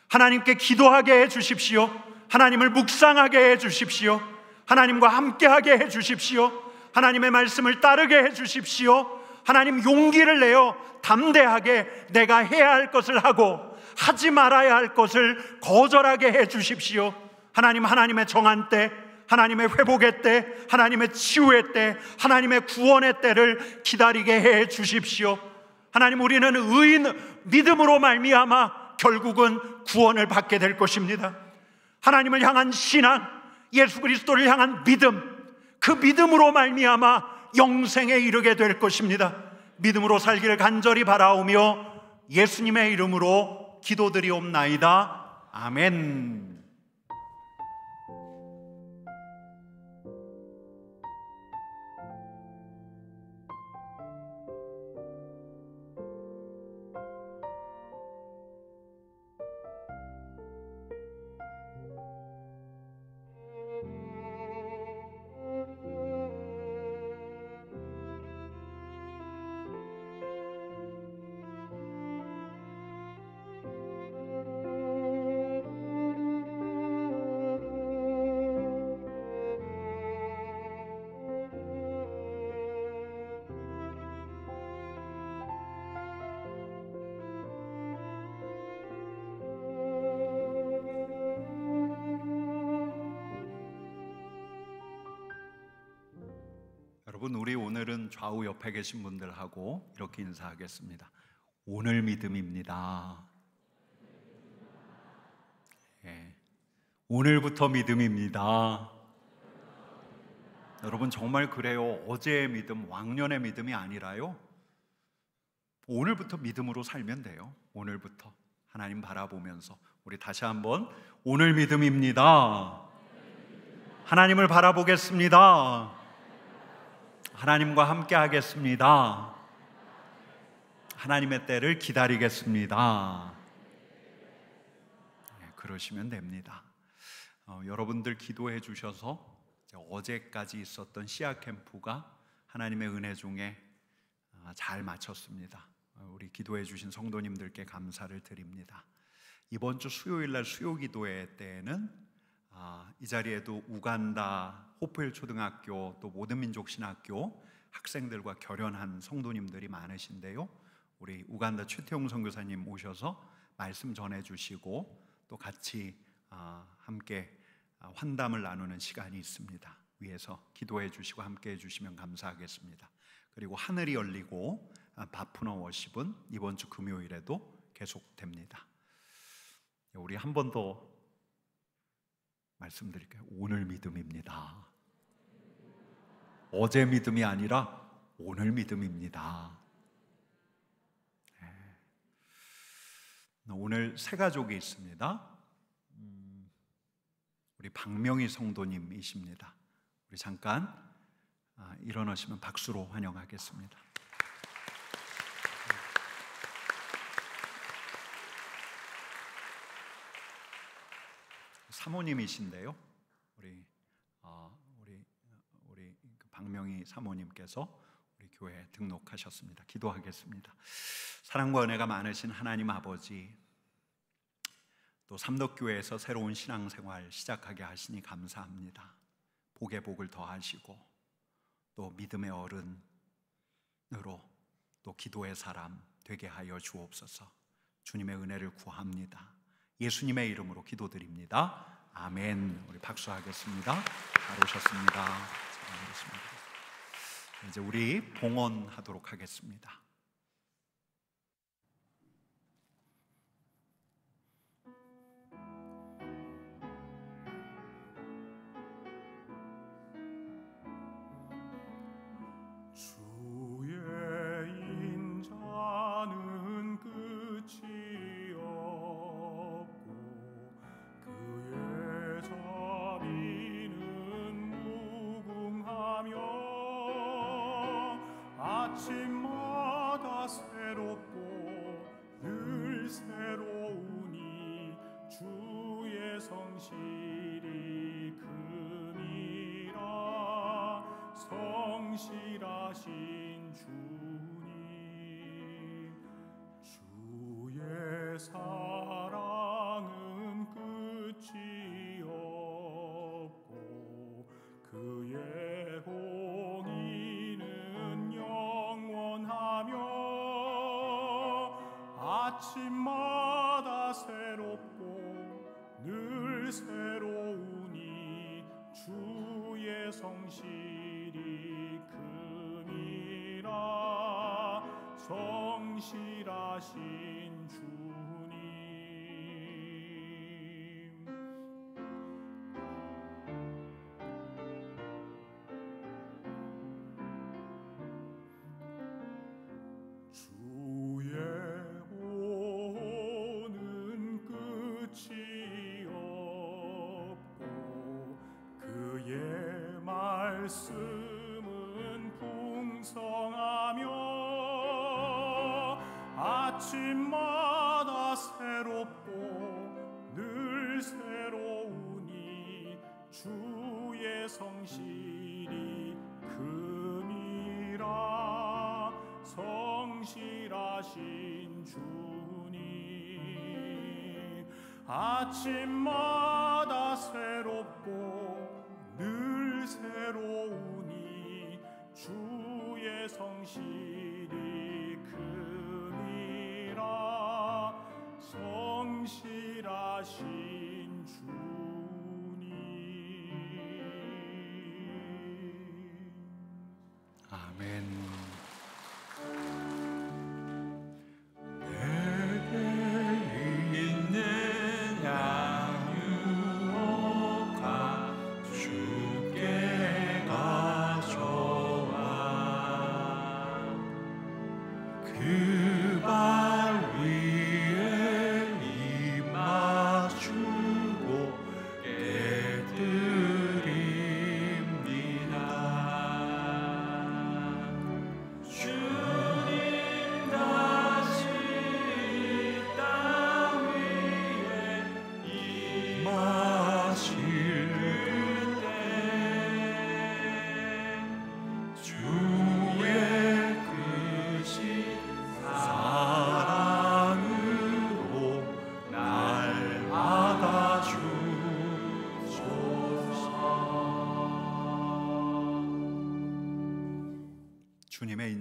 E: 하나님께 기도하게 해 주십시오. 하나님을 묵상하게 해 주십시오. 하나님과 함께하게 해 주십시오. 하나님의 말씀을 따르게 해 주십시오. 하나님, 용기를 내어 담대하게 내가 해야 할 것을 하고 하지 말아야 할 것을 거절하게 해 주십시오. 하나님, 하나님의 정한 때, 하나님의 회복의 때, 하나님의 치유의 때, 하나님의 구원의 때를 기다리게 해 주십시오. 하나님, 우리는 믿음으로 말미암아 결국은 구원을 받게 될 것입니다. 하나님을 향한 신앙, 예수 그리스도를 향한 믿음, 그 믿음으로 말미암아 영생에 이르게 될 것입니다. 믿음으로 살기를 간절히 바라오며 예수님의 이름으로 기도드리옵나이다. 아멘. 여러분, 우리 오늘은 좌우 옆에 계신 분들하고 이렇게 인사하겠습니다. 오늘 믿음입니다. 오늘부터 믿음입니다. 여러분 정말 그래요. 어제의 믿음, 왕년의 믿음이 아니라요, 오늘부터 믿음으로 살면 돼요. 오늘부터 하나님 바라보면서 우리 다시 한번 오늘 믿음입니다. 하나님을 바라보겠습니다. 하나님과 함께 하겠습니다. 하나님의 때를 기다리겠습니다. 네, 그러시면 됩니다. 여러분들 기도해 주셔서 어제까지 있었던 씨앗 캠프가 하나님의 은혜 중에 잘 마쳤습니다. 우리 기도해 주신 성도님들께 감사를 드립니다. 이번 주 수요일 날 수요 기도회 때에는 이 자리에도 우간다 호프힐 초등학교 또 모든민족신학교 학생들과 결연한 성도님들이 많으신데요, 우리 우간다 최태용 선교사님 오셔서 말씀 전해주시고 또 같이 함께 환담을 나누는 시간이 있습니다. 위에서 기도해 주시고 함께 해주시면 감사하겠습니다. 그리고 하늘이 열리고 바푸너 워십은 이번 주 금요일에도 계속됩니다. 우리 한 번 더 말씀드릴게요. 오늘 믿음입니다. 어제 믿음이 아니라 오늘 믿음입니다. 오늘 세 가족이 있습니다. 우리 박명희 성도님이십니다. 우리 잠깐 일어나시면 박수로 환영하겠습니다. 사모님이신데요, 우리 박명희 사모님께서 우리 교회에 등록하셨습니다. 기도하겠습니다. 사랑과 은혜가 많으신 하나님 아버지, 또 삼덕교회에서 새로운 신앙생활 시작하게 하시니 감사합니다. 복의 복을 더하시고 또 믿음의 어른으로 또 기도의 사람 되게 하여 주옵소서. 주님의 은혜를 구합니다. 예수님의 이름으로 기도드립니다. 아멘. 우리 박수하겠습니다. 잘 오셨습니다. 잘하셨습니다. 이제 우리 봉헌하도록 하겠습니다.
B: 아침마다 새롭고 늘 새로우니 주의 성실이 큼이라. 성실하신 주님, 주의 사랑은 끝이 없고 그의 공의는 영원하며 아침마다 새롭고 늘 새로우니 주의 성실이 큼이라. 성실하신 주님, 주의 오는 끝이 없고 그의 말씀은 풍성하며 아침마다 새롭고 늘 새로우니 주의 성실이 큼이라. 성실하신 주님, 아침마다 새롭고 늘 새로우니 주의 성실이 큼이라. 성실하신 주님.
E: 아멘.
B: 주께 가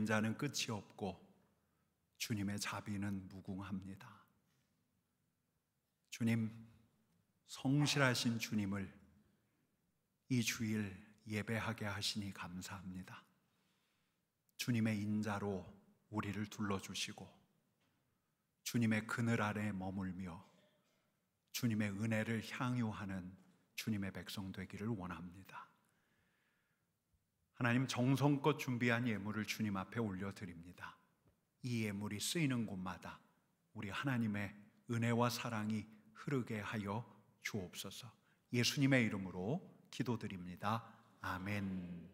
E: 그림자는 끝이 없고 주님의 자비는 무궁합니다. 주님, 성실하신 주님을 이 주일 예배하게 하시니 감사합니다. 주님의 인자로 우리를 둘러주시고 주님의 그늘 아래 머물며 주님의 은혜를 향유하는 주님의 백성 되기를 원합니다. 하나님, 정성껏 준비한 예물을 주님 앞에 올려드립니다. 이 예물이 쓰이는 곳마다 우리 하나님의 은혜와 사랑이 흐르게 하여 주옵소서. 예수님의 이름으로 기도드립니다. 아멘.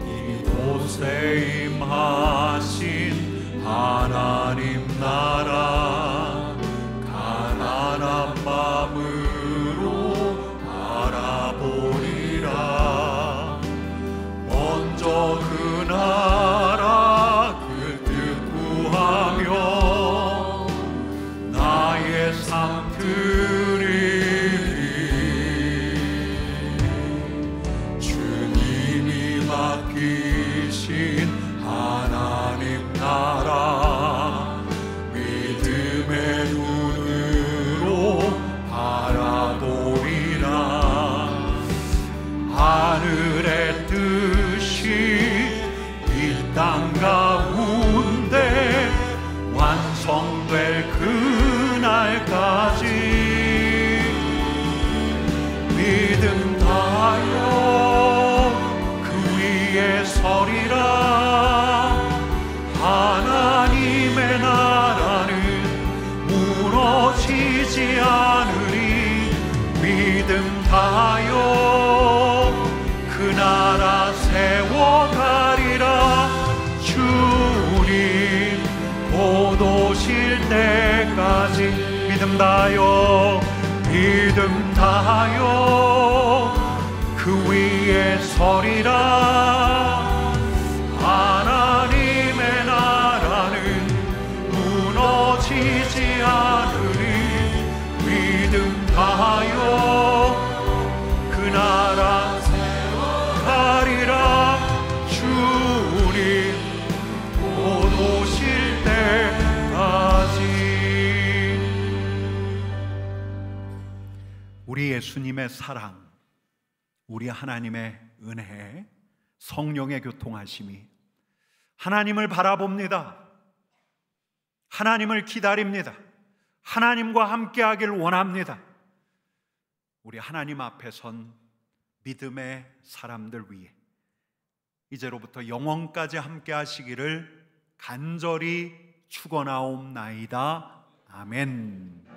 B: 이곳에 임하신 하나님 나라 가난한 마음으로 바라보리라. 먼저 그 나라 그 뜻 구하며 나의 삶 드리리. 주님이 맡기신 하나님 나라 믿음의 눈으로 바라보리라. 하늘의 뜻이 이 땅 가운데 완성될 그날까지 믿음 다하여 그 위에 서리라. 하나님의 나라는 무너지지 않으리. 믿음 다하여 그 나라 세워가리라. 주님 곧 오실 때까지 믿음 다하여 믿음 다하여 그 위에 서리라. 하나님의 나라는 무너지지 않으리. 믿음 다하여 그 나라 세워가리라. 주님 곧 오실 때까지.
E: 우리 예수님의 사랑, 우리 하나님의 은혜, 성령의 교통하심이 하나님을 바라봅니다. 하나님을 기다립니다. 하나님과 함께하길 원합니다. 우리 하나님 앞에 선 믿음의 사람들 위해 이제로부터 영원까지 함께하시기를 간절히 축원하옵나이다. 아멘.